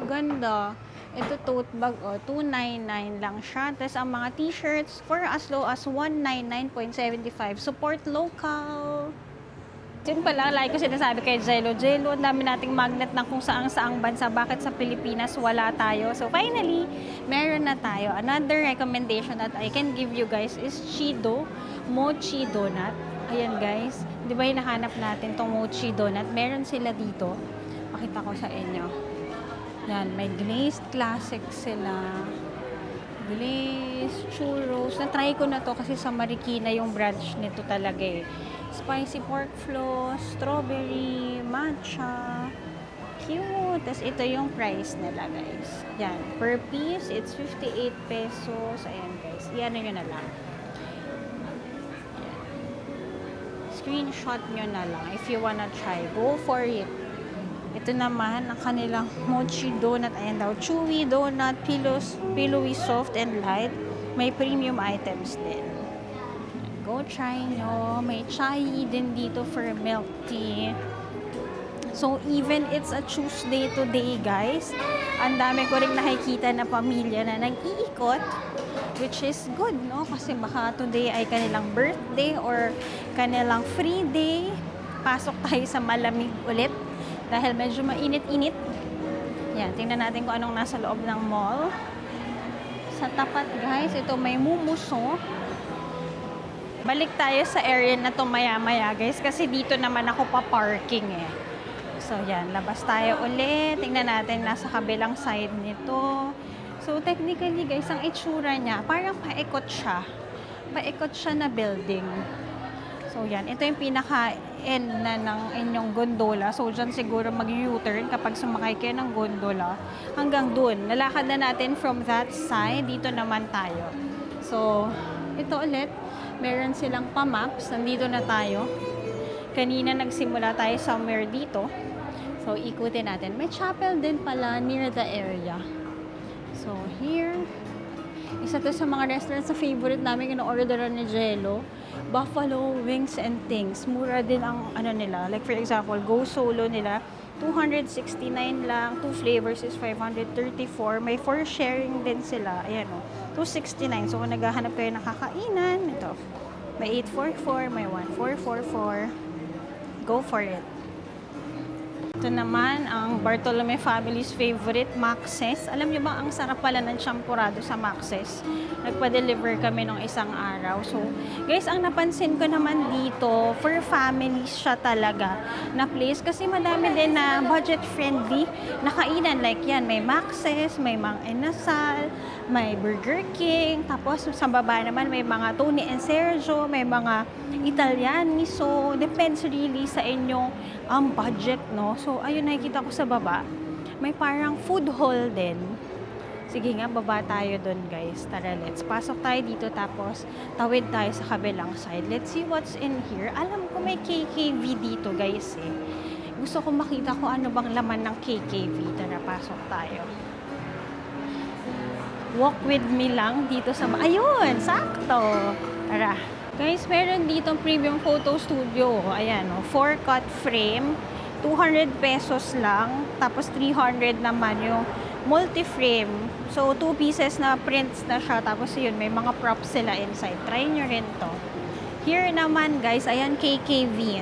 Ganda. Ito tote bag, $299 lang siya. Tapos ang mga t-shirts for as low as $199.75. Support local. Yun pala, like ko sinasabi kay Jello. Jello, ang dami nating magnet ng kung saang bansa. Bakit sa Pilipinas wala tayo? So finally, meron na tayo. Another recommendation that I can give you guys is Chido Mochi Donut. Ayan guys, di ba hinahanap natin tong Mochi Donut? Meron sila dito. Pakita ko sa inyo. Yan, may glazed classic sila. Glazed churros. Na-try ko na to kasi sa Marikina yung branch nito talaga eh. Spicy pork floss, strawberry, matcha. Cute. Tapos ito yung price nila guys. Yan, per piece, it's 58 pesos. Ayan guys, iyan nyo na lang. Screenshot nyo na lang if you wanna try. Go for it. Ito naman, ang kanilang mochi donut. Ayan daw, chewy donut, pillowy, soft, and light. May premium items din. Go try nyo. May chai din dito for milk tea. So, even it's a Tuesday today, guys, ang dami ko rin nakikita na pamilya na nag-iikot, which is good, no? Kasi baka today ay kanilang birthday or kanilang free day. Pasok tayo sa malamig ulit dahil medyo mainit-init. Yan, tingnan natin kung anong nasa loob ng mall. Sa tapat, guys, ito may mumuso. Balik tayo sa area na to maya-maya, guys, kasi dito naman ako pa-parking eh. So, yan, labas tayo ulit. Tingnan natin nasa kabilang side nito. So, technically, guys, ang itsura niya, parang paikot siya. Paikot siya na building. So, yan. Ito yung pinaka-end na ng inyong gondola. So, dyan siguro mag-U-turn kapag sumakay kayo ng gondola. Hanggang dun. Nalakad na natin from that side. Dito naman tayo. So, ito ulit. Meron silang pa-maps. Nandito na tayo. Kanina nagsimula tayo somewhere dito. So, ikutin natin. May chapel din pala near the area. So, here. Isa to sa mga restaurants na favorite namin in-orderan ni Jello. Buffalo Wings and Things. Mura din ang ano nila. Like for example, Go Solo nila. $269 lang. 2 flavors is $534. May 4 sharing din sila. Ayan o. $269. So, kung naghahanap kayo ng kakainan, ito. May 844, may 1444. Go for it. Ito naman, ang Bartolome family's favorite, Maxes. Alam niyo ba, ang sarap pala ng champurrado sa Maxes. Nagpa-deliver kami nung isang araw. So, guys, ang napansin ko naman dito, for families siya talaga na place. Kasi madami din na budget-friendly na kainan. Like yan, may Maxes, may Mang Inasal, may Burger King. Tapos, sa baba naman, may mga Tony and Sergio, may mga Italiani. So, depends really sa inyong budget, no? So, ayun, nakikita ko sa baba. May parang food hall din. Sige nga, baba tayo dun, guys. Tara, let's. Pasok tayo dito, tapos tawid tayo sa kabilang side. Let's see what's in here. Alam ko may KKV dito, guys, eh. Gusto ko makita kung ano bang laman ng KKV. Tara, pasok tayo. Walk with me lang dito sa... Ayun! Sakto! Tara. Guys, meron dito premium photo studio. Ayan, oh, 4-cut frame. 200 pesos lang. Tapos 300 naman yung multi-frame. So, 2 pieces na prints na siya. Tapos yun, may mga props sila inside. Try nyo rin to. Here naman, guys, ayan, KKV.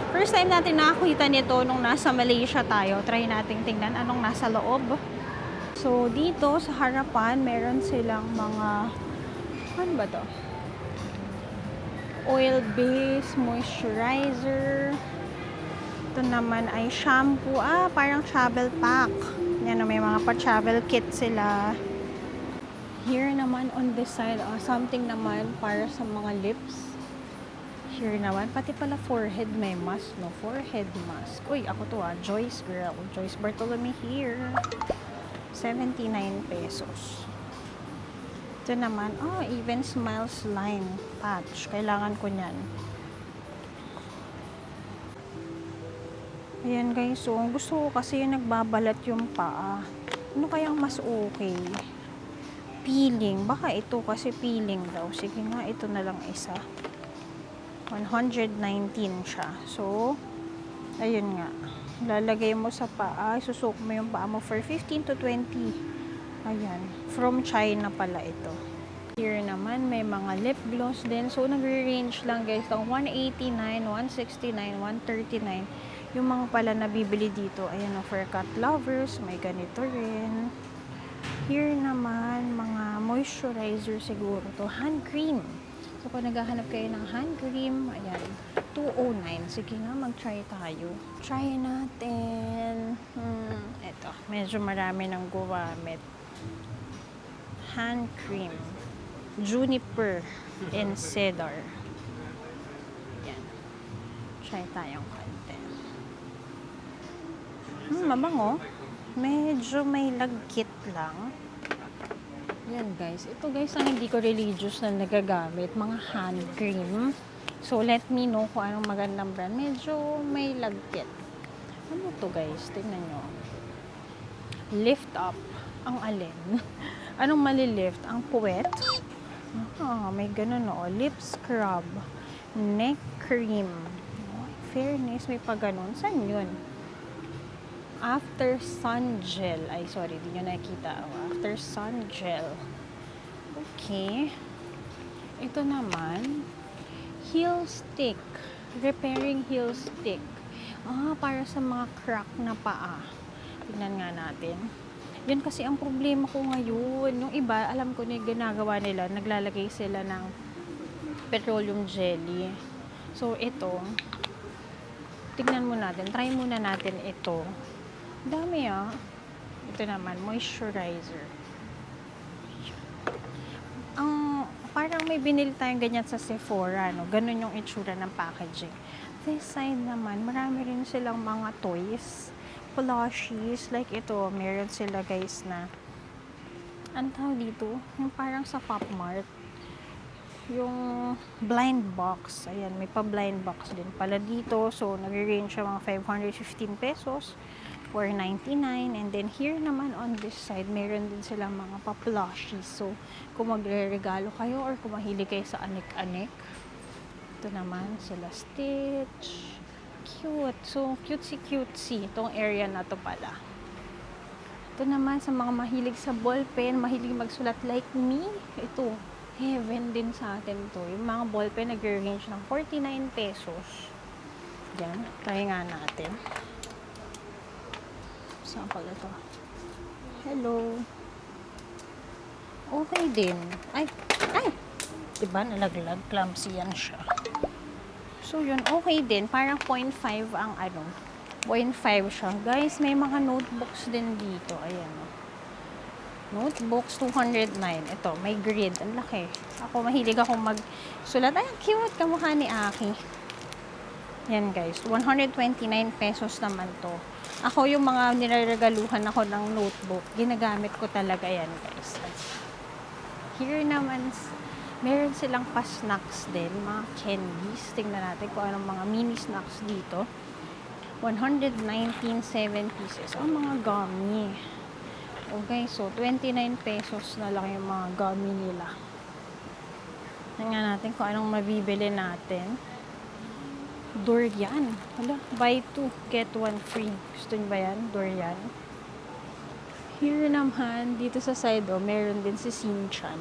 First time natin nakakita nito nung nasa Malaysia tayo. Try natin tingnan anong nasa loob. So, dito sa harapan, meron silang mga... Ano ba to? Oil base, moisturizer. Ito naman ay shampoo. Parang travel pack. Yan, may mga pa-travel kit sila. Here naman on this side, something naman para sa mga lips. Here naman, pati pala forehead may mask, no? Forehead mask. Uy, ako to Joyce girl. Joyce Bartolome here. 79 pesos. Ito naman, Even Smiles line patch. Kailangan ko niyan. Ayan guys, so gusto ko kasi yung nagbabalat yung paa. Ano kayang mas okay? Peeling. Baka ito kasi peeling daw. Sige nga, ito na lang isa. 119 siya. So, ayun nga. Lalagay mo sa paa, susuk mo yung paa mo for 15 to 20. Ayan. From China pala ito. Here naman, may mga lip gloss din. So, nagre-range lang guys. Ang 189, 169, 139. Yung mga pala nabibili dito. Ayan o, for cat lovers. May ganito rin. Here naman, mga moisturizer siguro to. Hand cream. So, kung naghahanap kayo ng hand cream, ayan, 209. Sige nga, mag-try tayo. Try natin. Eto, medyo marami nang gumamit. Hand cream. Juniper and cedar. Ayan. Try tayong konti. Mabango. Medyo may lagkit lang. Yan guys. Ito guys ang hindi ko religious na nagagamit. Mga hand cream. So let me know kung anong magandang brand. Medyo may lagkit. Ano to guys? Tingnan nyo. Lift up. Ang alin? Anong malilift? Ang puwet? May ganun o. Lip scrub. Neck cream. Fairness. May pa ganun. Saan yun? After sun gel. Ay, sorry, di nyo nakikita. After sun gel. Okay. Ito naman, heel stick. Repairing heel stick. Para sa mga crack na paa. Tingnan nga natin. Yun kasi ang problema ko ngayon. Yung iba, alam ko na yung ginagawa nila. Naglalagay sila ng petroleum jelly. So, ito. Tignan mo natin. Try muna natin ito. Dami Ito naman, moisturizer. Parang may binili tayong ganyan sa Sephora, no? Ganun yung itsura ng packaging. This side naman, marami rin silang mga toys, plushies, like ito, meron sila guys na, ang tawag dito, yung parang sa Pop Mart, yung blind box, ayan, may pa blind box din pala dito, so nag-range siya mga 515 pesos, 499. And then here naman on this side, meron din silang mga pa-plushies. So, kung magre-regalo kayo or kung mahilig kayo sa anik-anik, ito naman sila Stitch. Cute. So, cutesy-cutesy itong area na to pala. Ito naman sa mga mahilig sa ballpen, mahilig magsulat like me. Ito, heaven din sa atin to. Yung mga ballpen nag-range ng 49 pesos. Yan, try nga natin. Saan pala ito? Hello. Okay din. Ay! Diba? Nalaglag. Clumsy yan siya. So, yun. Okay din. Parang 0.5 ang 0.5 siya. Guys, may mga notebooks din dito. Ayan. Notebooks, 209. Ito, may grid. Ang laki. Ako, mahilig akong magsulat. Ay, cute. Kamukha ni Aki. Yan, guys. 129 pesos naman to. Ako yung mga nireregaluhan ako ng notebook, ginagamit ko talaga yan guys. Here naman, meron silang pa-snacks din, mga candies. Tingnan natin kung anong mga mini snacks dito. 119.7 pieces. Ang mga gummy. Okay, so 29 pesos na lang yung mga gummy nila. Tingnan natin kung anong mabibili natin. Durian. Hala, buy 2, get 1 free. Gusto nyo ba yan? Durian. Here naman, dito sa side, meron din si Shinchan.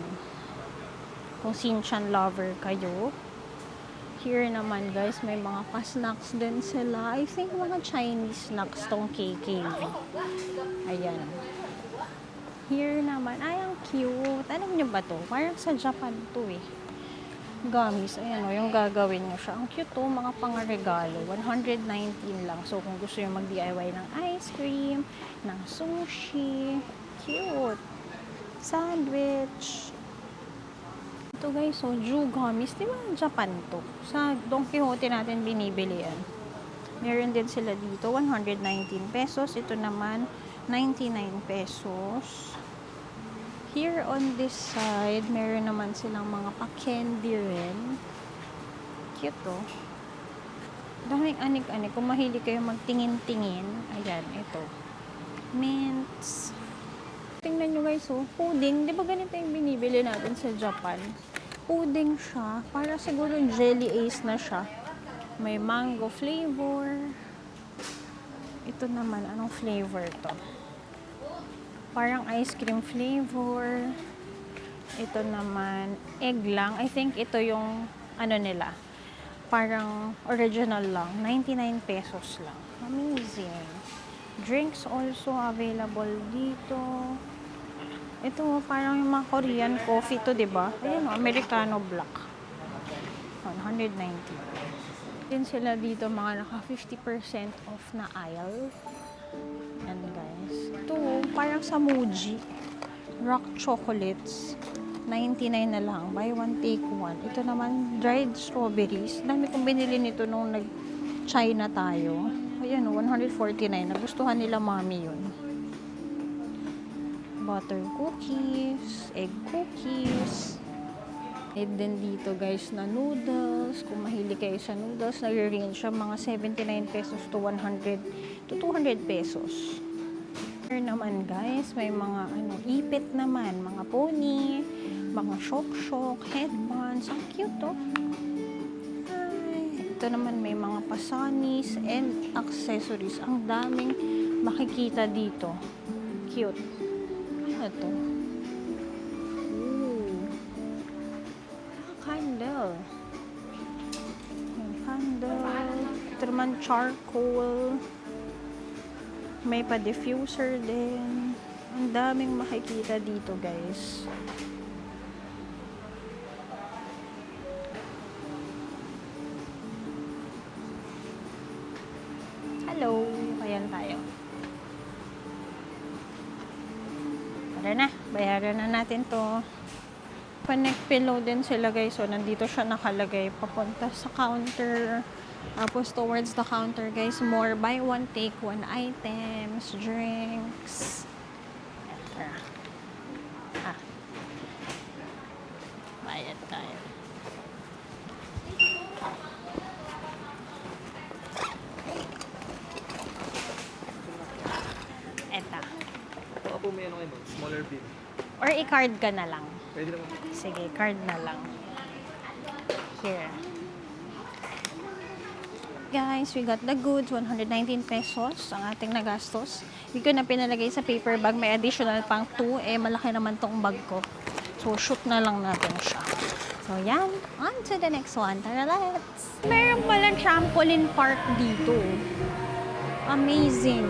Kung Shinchan lover kayo. Here naman, guys, may mga pa-snacks din sila. I think mga Chinese snacks tong KKV. Ayan. Here naman, ay, ang cute. Alam nyo ba to? Parang sa Japan to eh. Gummies, ayan o, yung gagawin nyo siya. Ang cute to, mga pangaregalo. 119 lang. So, kung gusto nyo mag-DIY ng ice cream, ng sushi, cute. Sandwich. Ito guys, so, Ju gummies. Di ba Japan to? Sa Don Quixote natin binibili yan. Meron din sila dito, 119 pesos. Ito naman, 99 pesos. Here on this side, meron naman silang mga pa-candy rin. Cute to. Daming anik-anik. Kung mahilig kayo magtingin-tingin, ayan, ito. Mints. Tingnan nyo guys, oh. Pudding. Di ba ganito yung binibili natin sa Japan? pudding siya. Para siguro jelly ace na siya. May mango flavor. Ito naman, anong flavor to? Parang ice cream flavor. Ito naman, egg lang. I think ito yung, ano nila, parang original lang. 99 pesos lang. Amazing. Drinks also available dito. Ito, parang yung mga Korean coffee to, diba? Ayan, Americano Black. 190. Din sila dito, mga naka 50% off na aisle. Yan, guys. Ito, parang sa Muji. Rock chocolates. 99 na lang. Buy one, take one. Ito naman, dried strawberries. Dami kong binili nito nung nag-China tayo. Ayan, 149. Nagustuhan nila mami yun. Butter cookies, egg cookies. And then dito guys na noodles. Kung mahilig kayo sa noodles, nag-range siya mga 79 pesos to 100 to 200 pesos. Here naman guys, may mga ipit naman, mga pony, mga shock-shock, headbands. Ang cute to. Ay, ito naman may mga pasanis and accessories. Ang daming makikita dito. Cute. Ano to? Ooh. Candle. Yung candle. Ito naman charcoal. May pa-diffuser din. Ang daming makikita dito, guys. Hello. Ayan tayo. Tara na, bayaran na natin to. Connect pillow din sila guys. So, nandito siya nakalagay. Papunta sa counter. Tapos, towards the counter guys, more buy one, take one items, drinks. Ayan, tara. Bayad tayo. Eto. Baka po may ano kayo, smaller bin. Or i-card ka na lang. Pwede naman. Sige, card na lang. Here. Guys, we got the goods. 119 pesos ang ating nagastos. Hindi ko na pinalagay sa paper bag. May additional pang 2. Malaki naman tong bag ko. So, shoot na lang natin siya. So, yan. On to the next one. Tara, let's! Meron palang trampoline park dito. Amazing.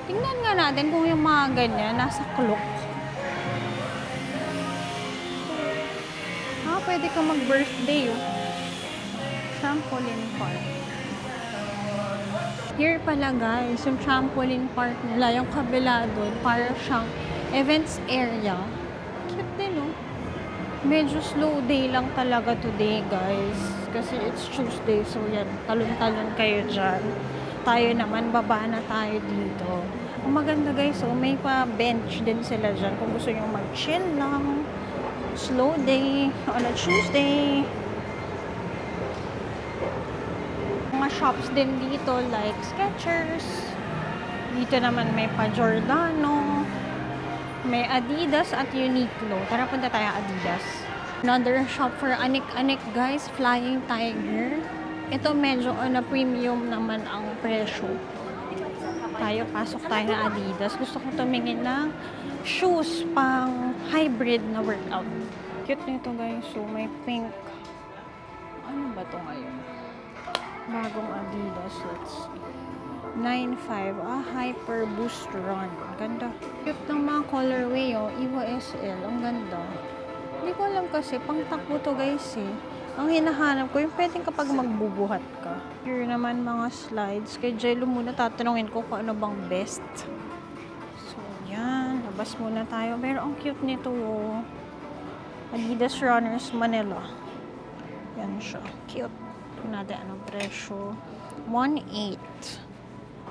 Tingnan nga natin kung yung mga ganyan nasa clock. Pwede ka mag-birthday, Trampoline park. Here pala guys, yung trampoline park nila, yung kabila doon, para siyang events area. Cute din, Medyo slow day lang talaga today, guys. Kasi it's Tuesday, so yan, talon-talon kayo dyan. Tayo naman, baba na tayo dito. Ang maganda guys, may pa-bench din sila dyan kung gusto nyo mag-chill lang. Slow day on a Tuesday. Mga shops din dito like Skechers. Dito naman may pa Giordano. May Adidas at Uniqlo. Tara, punta tayo Adidas. Another shop for anik-anik guys. Flying Tiger. Ito medyo on a premium naman ang presyo. Pasok tayo na Adidas. Gusto ko tumingin ng shoes pang hybrid na workout. Cute nito guys. So, may pink. Ano ba to ngayon? Bagong Adidas. Let's see. 9.5. Hyper Boost Run. Ganda. Cute ng mga colorway, Evo SL. Ang ganda. Hindi ko alam kasi, pang takbo to guys, Ang hinahanap ko, yung pwedeng kapag magbubuhat ka. Here naman mga slides. Kay Jello muna tatanungin ko kung ano bang best. So, yan. Labas muna tayo. Pero ang cute nito, Adidas Runners Manila. Yan siya. Cute. Ito natin anong presyo. 1.8.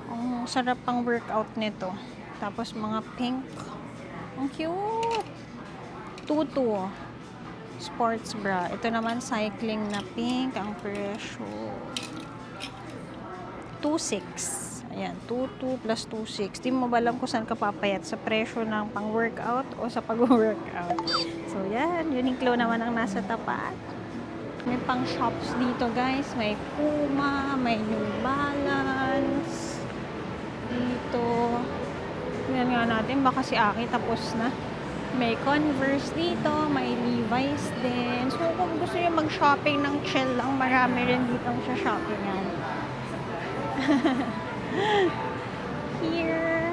Ang sarap pang workout nito. Tapos mga pink. Ang cute. 2.2. Sports bra. Ito naman cycling na pink. Ang presyo 2.6. Ayan, 2.2 plus 2.6. Di mo ba alam kung saan ka papayat? Sa presyo ng pang-workout o sa pag-workout. So, yan. Uniqlo naman ang nasa tapat. May pang shops dito, guys. May Puma, may New Balance. Dito. Yan nga natin. Baka si Aki tapos na. May Converse dito. May Levi's din. So, kung gusto nyo mag-shopping ng chill lang, marami rin dito sa shoppingan. Here.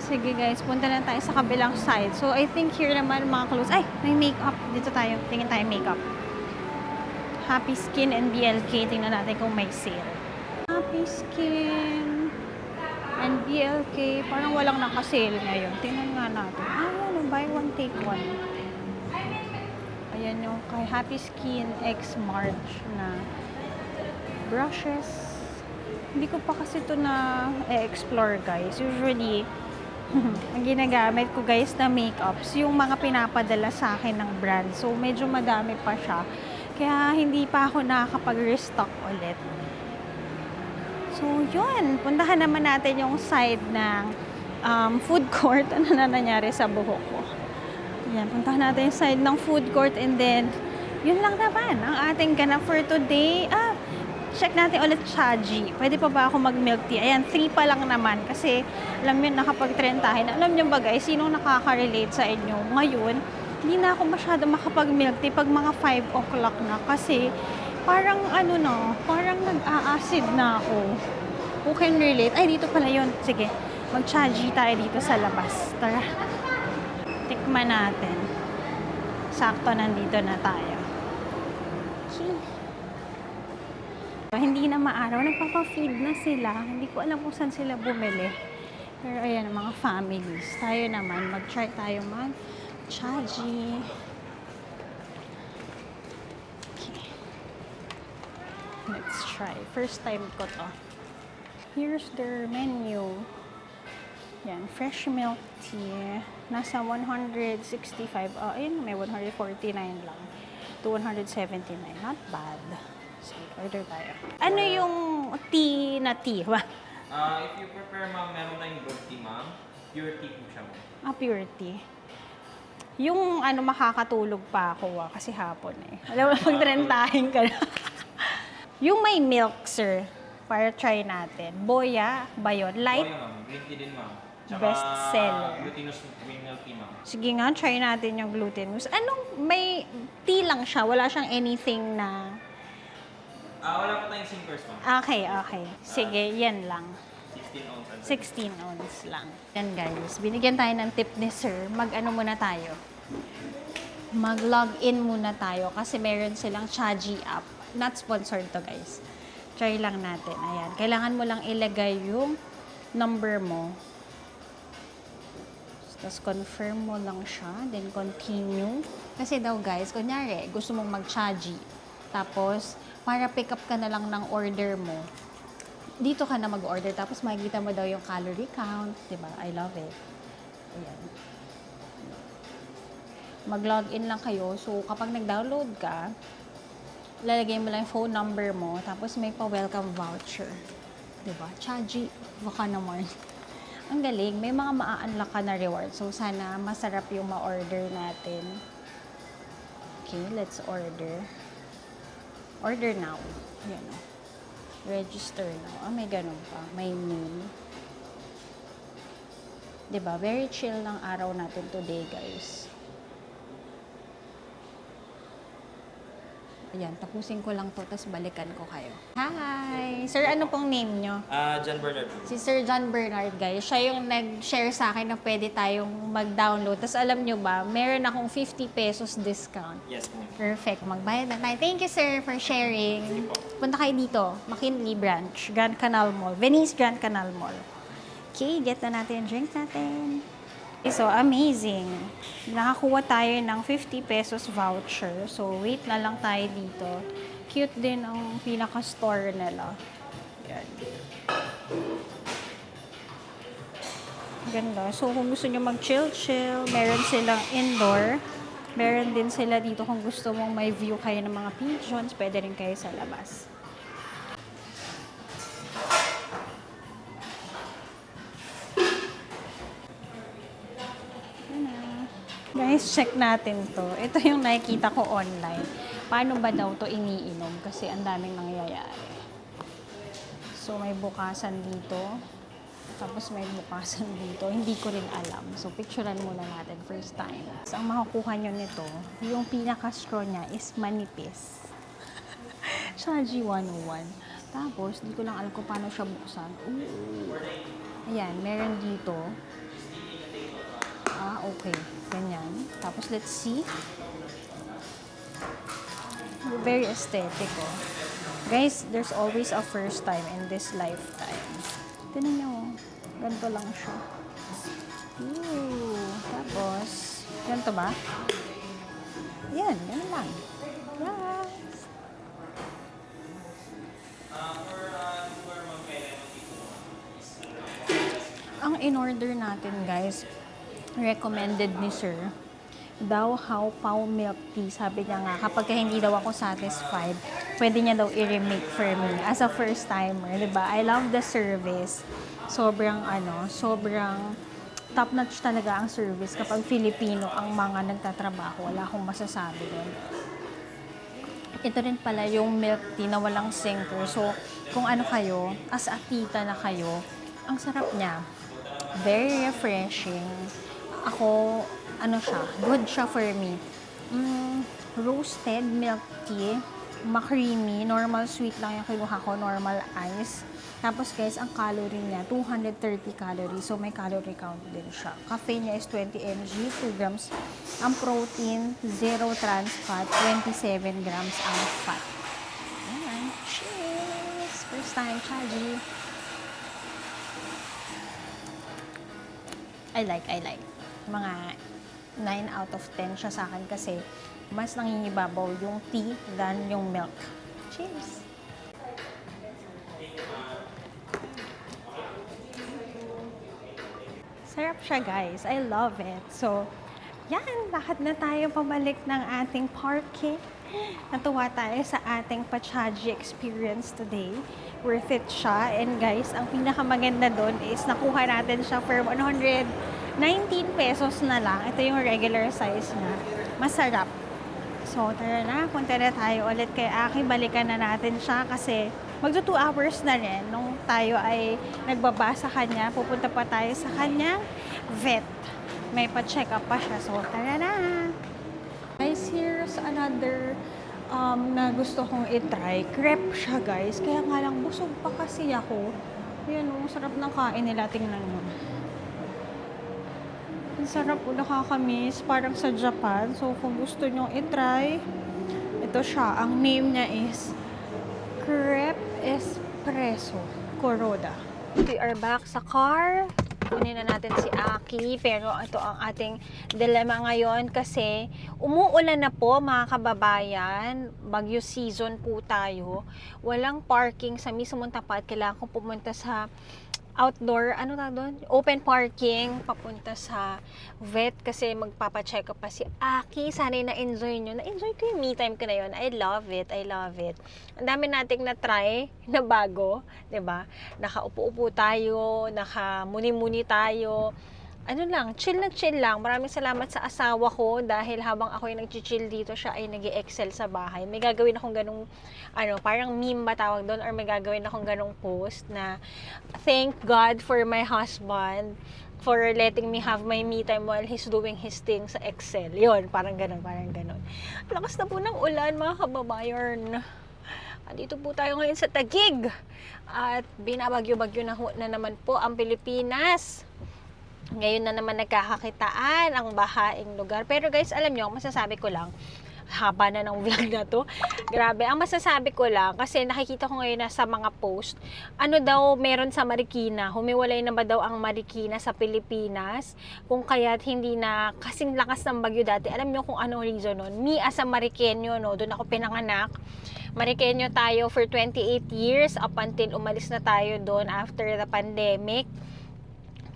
Sige guys, punta na tayo sa kabilang side. So, I think here naman mga clothes. Ay, may makeup. Dito tayo. Tingin tayo makeup. Happy Skin and BLK. Tingnan natin kung may sale. Happy Skin and BLK. Parang walang nakasale ngayon. Tingnan nga natin. Ano, buy one, take one. Ayan yung kay Happy Skin X March na brushes. Hindi ko pa kasi ito na explore guys. Usually, ang ginagamit ko guys na makeups, yung mga pinapadala sa akin ng brand. So, medyo madami pa siya. Kaya, hindi pa ako nakakapag-restock ulit. So, yun. Puntahan naman natin yung side ng food court. Ano na nangyari sa buhok ko. Yan, puntahan natin yung side ng food court and then, yun lang naman ang ating ganap for today. Check natin ulit Chaji. Pwede pa ba ako mag-milk tea? Ayan, 3 pa lang naman. Kasi, alam nyo, nakapag-trend tayo. Alam nyo ba guys, sinong nakaka-relate sa inyo? Ngayon, hindi na ako masyado makapag-milk tea pag mga 5 o'clock na. Kasi, parang parang nag-a-acid na ako. Who can relate? Ay, dito pala yun. Sige, mag-Chaji tayo dito sa labas. Tara. Tikman natin. Sakto, nandito na tayo. Okay. Hindi na maaraw, nagpapa-feed na sila. Hindi ko alam kung saan sila bumili. Pero ayan, mga families. Tayo naman, mag-try tayo mag-Chaji. Okay. Let's try. First time ko to. Here's their menu. Yan, fresh milk tea. Nasa 165. Ayun, may 149 lang. To 179. Not bad. So, order tayo. Ano yung tea na tea? If you prefer, ma'am, meron tayong gold tea, ma'am. Pure tea po siya, ma'am. Pure tea. Yung makakatulog pa ako kasi hapon eh. Alam mo, magtrentahin ka na. Yung may milk, sir, para try natin. Boya ba yun? Light? Boya, ma'am. Green tea din, ma'am. Tsaka, Best seller. Glutinous green milk tea, ma'am. Sige nga, try natin yung glutinous. May tea lang siya? Wala siyang anything na... Wala pa tayong sinkers, ma'am. Okay. Sige, yan lang. 16 ounces. 16 ounce lang. Yan guys, binigyan tayo ng tip ni sir. Mag-ano muna tayo. Mag-login muna tayo kasi meron silang Chaji app. Not sponsored to guys. Try lang natin. Ayan. Kailangan mo lang ilagay yung number mo. Tapos confirm mo lang siya. Then continue. Kasi daw guys, kunyari, gusto mong mag-Chaji. Tapos, para pick up ka na lang ng order mo, dito ka na mag-order. Tapos makikita mo daw yung calorie count. Diba? I love it. Ayan. Mag-login lang kayo. So, kapag nag-download ka, lalagay mo lang yung phone number mo. Tapos may pa-welcome voucher. Diba? Chaji. Baka naman. Ang galing. May mga maa-unlock ka na reward. So, sana masarap yung ma-order natin. Okay, let's order. Order now. Yan o. Register now. May ganun pa. May name. Diba? Very chill ng araw natin today, guys. Ayan, tapusin ko lang to, tapos balikan ko kayo. Hi! Sir, ano pong name nyo? John Bernard. Si Sir John Bernard, guys. Siya yung nag-share sa akin na pwede tayong mag-download. Tapos alam nyo ba, meron akong 50 pesos discount. Yes, ma'am. Perfect. Magbayad na tayo. Thank you, sir, for sharing. Punta kayo dito. McKinley Branch, Grand Canal Mall. Venice Grand Canal Mall. Okay, get na natin yung drink natin. Okay, so, amazing. Nakakuha tayo ng 50 pesos voucher. So, wait na lang tayo dito. Cute din ang pinaka-store nila. Yan. Ganda. So, kung gusto nyo mag-chill-chill, meron silang indoor. Meron din sila dito kung gusto mong may view kayo ng mga pigeons, pwede rin kayo sa labas. Yan na. Guys, check natin to. Ito yung nakikita ko online. Paano ba daw to iniinom? Kasi ang daming nangyayari. So, may bukasan dito. Tapos may bukasan dito. Hindi ko rin alam. So, picturean muna natin first time. So, ang makukuha nyo nito, yung pinaka-straw niya is manipis. Shaji 101. Tapos, di ko lang alam kung paano siya buksan. Ooh. Ayan, meron dito. Okay. Ganyan. Tapos, let's see. Very aesthetic, oh. Guys, there's always a first time in this lifetime. Tignan nyo. Ganito lang siya. Ooh. Tapos, ganito ba? Yan. Yan lang. Yes. Ang in-order natin, guys, recommended ni Sir, daw how pau milk tea. Sabi niya nga, kapag hindi daw ako satisfied, pwede niya daw i-remake for me as a first timer, diba? I love the service. Sobrang top notch talaga ang service kapag Filipino ang mga nagtatrabaho. Wala akong masasabi doon. Ito rin pala yung milk tea na walang sinker. So, kung ano kayo, as a tita na kayo, ang sarap niya. Very refreshing. Ako, good siya for me. Roasted milk tea, ma-creamy, normal sweet lang yung kinuha ko, normal ice. Tapos guys, ang calorie niya, 230 calories. So, may calorie count din siya. Caffeine niya is 20 mg, 2 grams. Ang protein, 0 trans fat, 27 grams ang fat. Ayan. Cheers! First time, Chaji. I like. Mga 9 out of 10 siya sa akin kasi mas nangingibabaw yung tea than yung milk. Cheers! Sarap siya, guys. I love it. So, yan. Lahat na tayo pabalik ng ating parking. Natuwa tayo sa ating Pachaji experience today. Worth it siya. And guys, ang pinakamaganda doon is nakuha natin siya for 119 pesos na lang. Ito yung regular size na. Masarap. So, tara na. Punta na tayo ulit kay Aki. Balikan na natin siya kasi magto 2 hours na rin nung tayo ay nagbaba sa kanya. Pupunta pa tayo sa kanyang vet. May pa-check up pa siya. So, tara na. Guys, here's another na gusto kong itry. Crepe siya, guys. Kaya nga lang, busog pa kasi ako. Ayan, sarap ng kain nila. Tingnan mo. Ang sarap po, nakakamiss. Parang sa Japan. So, kung gusto nyo itry, ito siya. Ang name niya is Crepe Espresso Kuroda. We are back sa car. Kunin na natin si Aki, pero ito ang ating dilemma ngayon kasi umuulan na po mga kababayan, bagyo season po tayo, walang parking sa mismong tapat, kailangan ko pumunta sa outdoor, open parking, papunta sa vet kasi magpapacheck up pa si Aki. Sana'y na-enjoy nyo. Na-enjoy ko yung me time ko na yun. I love it. Ang dami nating na-try na bago, 'di ba? Nakaupo-upo tayo, nakamuni-muni tayo. Chill lang. Maraming salamat sa asawa ko dahil habang ako ay nag-chill dito, siya ay nag-excel sa bahay. May gagawin akong ganung, parang meme ba tawag doon, or may gagawin akong ganung post na thank God for my husband for letting me have my me time while he's doing his thing sa Excel. Yun, parang ganun. Lakas na po ng ulan, mga kababayan. Dito po tayo ngayon sa Taguig. At binabagyo-bagyo na naman po ang Pilipinas. Ngayon na naman nagkakakitaan ang bahaing lugar. Pero guys, alam nyo, masasabi ko lang, haba na ng vlog na to. Grabe, ang masasabi ko lang, kasi nakikita ko ngayon na sa mga post, meron sa Marikina, humiwalay na ba daw ang Marikina sa Pilipinas, kung kaya't hindi na kasing lakas ng bagyo dati. Alam nyo kung ano reason nun? Me as a Marikenyo, doon ako pinanganak. Marikenyo tayo for 28 years, up until umalis na tayo doon after the pandemic.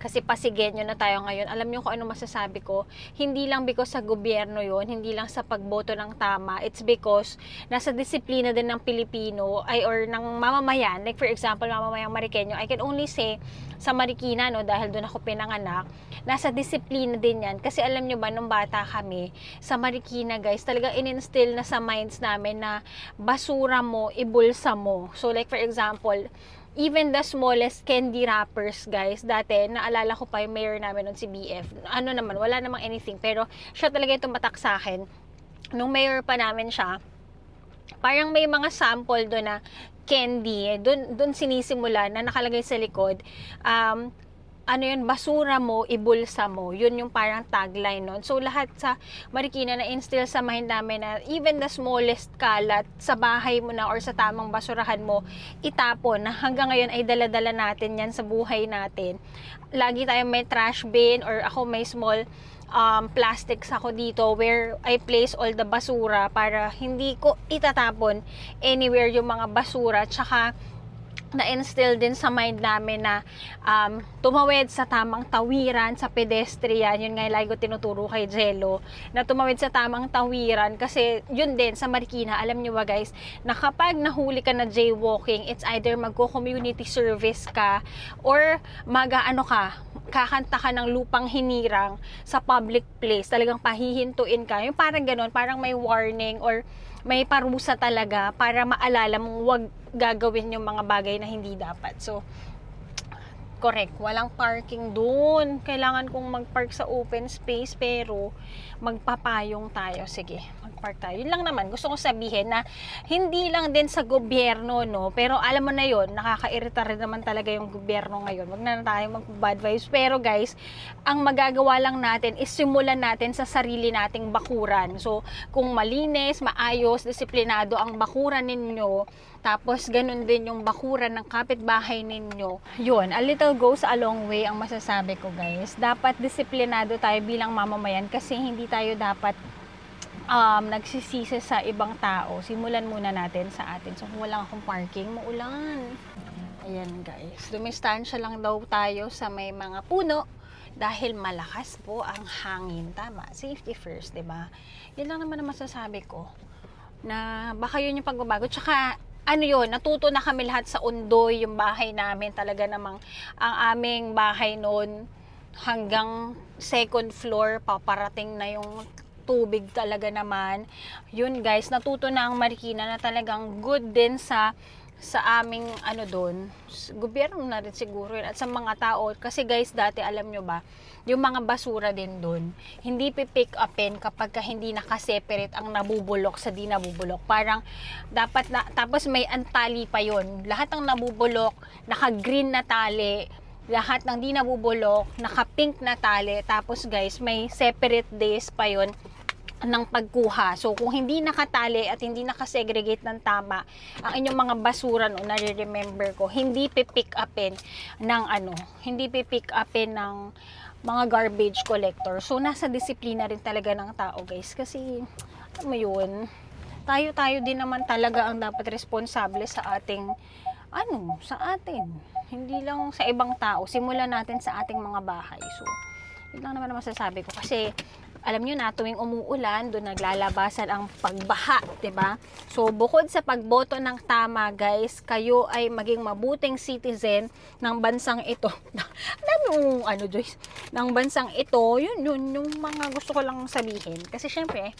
kasi Pasigenyo na tayo ngayon. Alam niyo kung ano masasabi ko? Hindi lang because sa gobyerno yon, hindi lang sa pagboto ng tama. It's because nasa disiplina din ng Pilipino or ng mamamayan. Like for example, mamamayang Marikenyo, I can only say sa Marikina, no, dahil doon ako pinanganak, nasa disiplina din yan. Kasi alam niyo ba, nung bata kami, sa Marikina guys, talagang in-instill na sa minds namin na basura mo, ibulsa mo. So like for example, even the smallest candy wrappers, guys, dati, naalala ko pa yung mayor namin nun, si BF. Ano naman, wala namang anything. Pero, siya talaga yung tumatak sa akin. Nung mayor pa namin siya, parang may mga sample doon na candy. Doon sinisimula na nakalagay sa likod. Ano yun, basura mo, ibulsa mo. Yun yung parang tagline nun. So, lahat sa Marikina na instill sa mind namin na even the smallest kalat sa bahay mo na or sa tamang basurahan mo, itapon na hanggang ngayon ay dala-dala natin yan sa buhay natin. Lagi tayong may trash bin or ako may small plastics ako dito where I place all the basura para hindi ko itatapon anywhere yung mga basura. Tsaka, na-instill din sa mind namin na tumawid sa tamang tawiran, sa pedestrian. Yun nga yung lagi ko tinuturo kay Jello, na tumawid sa tamang tawiran. Kasi yun din, sa Marikina, alam nyo ba guys, na kapag nahuli ka na jaywalking, it's either magko-community service ka or kakanta ka ng lupang hinirang sa public place. Talagang pahihintuin ka. Yung parang ganun, parang may warning or may parusa talaga para maalala mong wag gagawin yung mga bagay na hindi dapat. So, correct. Walang parking doon. Kailangan kong mag-park sa open space pero magpapayong tayo. Sige, mag-park tayo. Yun lang naman. Gusto ko sabihin na hindi lang din sa gobyerno, no? Pero alam mo na yun, nakakairita rin naman talaga yung gobyerno ngayon. Wag na tayo mag-bad vibes. Pero guys, ang magagawa lang natin is simulan natin sa sarili nating bakuran. So, kung malinis, maayos, disiplinado ang bakuran ninyo, tapos ganun din yung bakuran ng kapitbahay ninyo. Yun, a little goes a long way ang masasabi ko guys. Dapat disiplinado tayo bilang mamamayan kasi hindi tayo dapat nagsisisi sa ibang tao. Simulan muna natin sa atin. So kung wala akong parking, maulan. Ayan guys, dumistansya lang daw tayo sa may mga puno dahil malakas po ang hangin. Tama, safety first, 'di ba? Yan lang naman ang masasabi ko. Na baka yun yung pagbabago. Tsaka ano yun, natuto na kami lahat sa Undoy, yung bahay namin. Talaga namang ang aming bahay noon hanggang second floor, paparating na yung tubig talaga naman. Yun guys, natuto na ang Marikina na talagang good din sa aming ano doon. Gobyerno na rin siguro yun. At sa mga tao, kasi guys dati alam nyo ba, yung mga basura din doon, hindi pipick upin kapag hindi nakaseparate ang nabubulok sa di nabubulok. Parang dapat na, tapos may antali pa yon. Lahat ng nabubulok, naka-green na tali. Lahat ng di nabubulok, naka-pink na tali. Tapos guys, may separate days pa yon ng pagkuha. So, kung hindi nakatali at hindi nakasegregate ng tama ang inyong mga basura, no, nare-remember ko, hindi pipick upin ng hindi pipick upin ng mga garbage collector. So, nasa disiplina rin talaga ng tao, guys. Kasi, alam mo yun, tayo din naman talaga ang dapat responsable sa ating, sa atin. Hindi lang sa ibang tao. Simulan natin sa ating mga bahay. So, yun lang naman ang masasabi ko. Kasi, alam nyo na, tuwing umuulan, doon naglalabasan ang pagbaha, 'di ba? So, bukod sa pagboto ng tama, guys, kayo ay maging mabuting citizen ng bansang ito. Joyce? Ng bansang ito, yun yung mga gusto ko lang sabihin. Kasi syempre,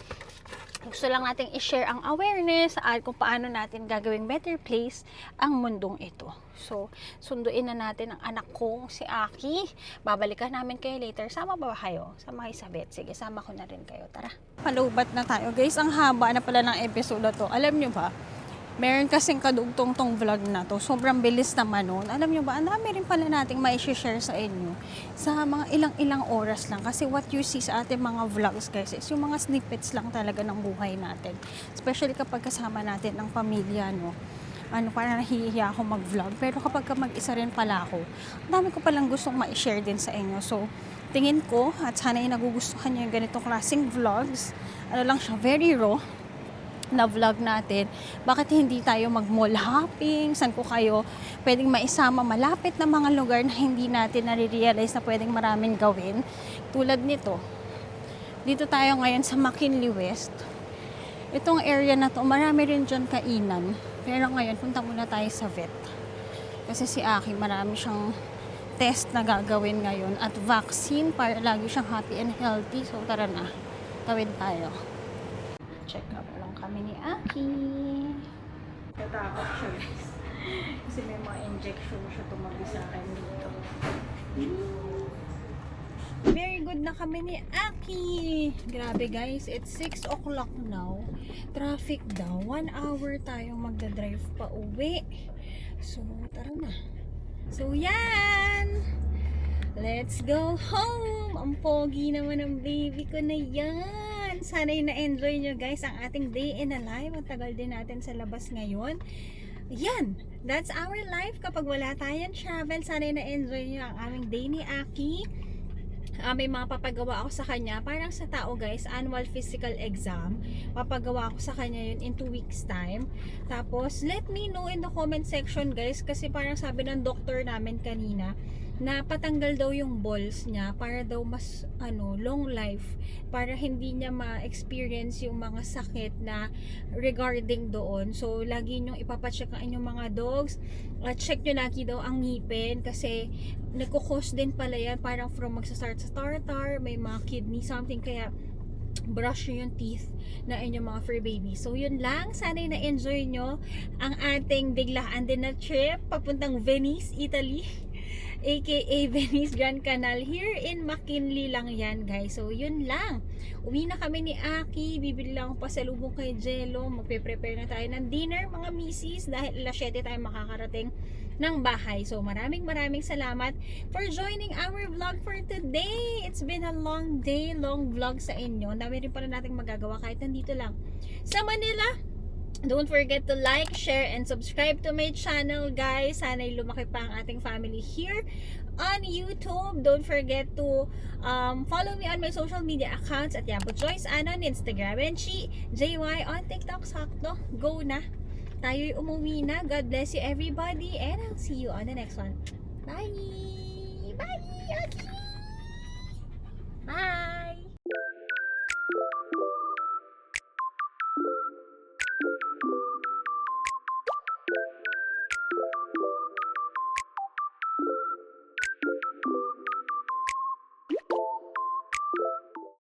gusto lang nating i-share ang awareness at kung paano natin gagawing better place ang mundong ito. So, sunduin na natin ang anak kong si Aki. Babalikan namin kayo later. Sama ba kayo? Sama kay Sabet. Sige, sama ko na rin kayo. Tara. Palubat na tayo. Guys, ang haba na pala ng episode na to. Alam nyo ba? Meron kasing kadugtong tong vlog na to. Sobrang bilis naman nun. Alam nyo ba, ang dami rin pala nating mai-share sa inyo sa mga ilang-ilang oras lang. Kasi what you see sa ating mga vlogs, guys, is yung mga snippets lang talaga ng buhay natin. Especially kapag kasama natin ng pamilya, no? Parang nahihiya ako mag-vlog. Pero kapag mag-isa rin pala ako, ang dami ko palang gustong mai-share din sa inyo. So, tingin ko, at sana ay nagugustuhan nyo yung ganitong klaseng vlogs. Lang siya, very raw. na vlog natin, bakit hindi tayo mag-mall hopping, saan ko kayo pwedeng maisama malapit na mga lugar na hindi natin nare-realize na pwedeng maraming gawin. Tulad nito, dito tayo ngayon sa McKinley West. Itong area na to, marami rin dyan kainan. Pero ngayon, punta muna tayo sa vet. Kasi si Aki, marami siyang test na gagawin ngayon at vaccine para lagi siyang happy and healthy. So tara na, tawid tayo. Check up lang kami ni Aki. Tatakot siya guys. Kasi may mga injection siya tumabi sa akin dito. Very good na kami ni Aki. Grabe guys, it's 6 o'clock now. Traffic daw. 1 hour tayong magdadrive pa uwi. So, tara na. So, yan! Let's go home! Ang pogi naman ng baby ko na yan. Sana'y na-enjoy nyo guys ang ating day in a life. Ang tagal din natin sa labas ngayon. Yan! That's our life kapag wala tayong travel. Sana'y na-enjoy nyo ang aming day ni Aki. May mga papagawa ako sa kanya. Parang sa tao guys, annual physical exam. Papagawa ako sa kanya yun in 2 weeks time. Tapos, let me know in the comment section guys. Kasi parang sabi ng doktor namin kanina, na patanggal daw yung balls niya para daw mas long life, para hindi niya ma-experience yung mga sakit na regarding doon. So lagi nyo ipapacheck ang inyong mga dogs at check nyo lagi daw ang ngipin kasi nagkukos din pala yan, parang from magsastart sa tartar, may mga kidney something, kaya brush nyo yung teeth na inyong mga fur baby. So yun lang, sana'y na-enjoy nyo ang ating biglaan din na trip papuntang Venice, Italy, aka Venice Grand Canal. Here in McKinley lang yan guys. So yun lang, uwi na kami ni Aki. Bibili lang ako pasalubong kay Jello. Magpe-prepare na tayo ng dinner mga misis dahil alas 7 tayo makakarating ng bahay. So maraming salamat for joining our vlog for today. It's been a long day, long vlog sa inyo. Dami rin pala nating magagawa kahit nandito lang sa Manila. Don't forget to like, share, and subscribe to my channel guys. Sana'y lumaki pa ang ating family here on YouTube. Don't forget to follow me on my social media accounts at Yampo Joyce Ann on Instagram and JY on TikTok. Sakto, go na. Tayo'y umuwi na. God bless you everybody and I'll see you on the next one. Bye! Bye!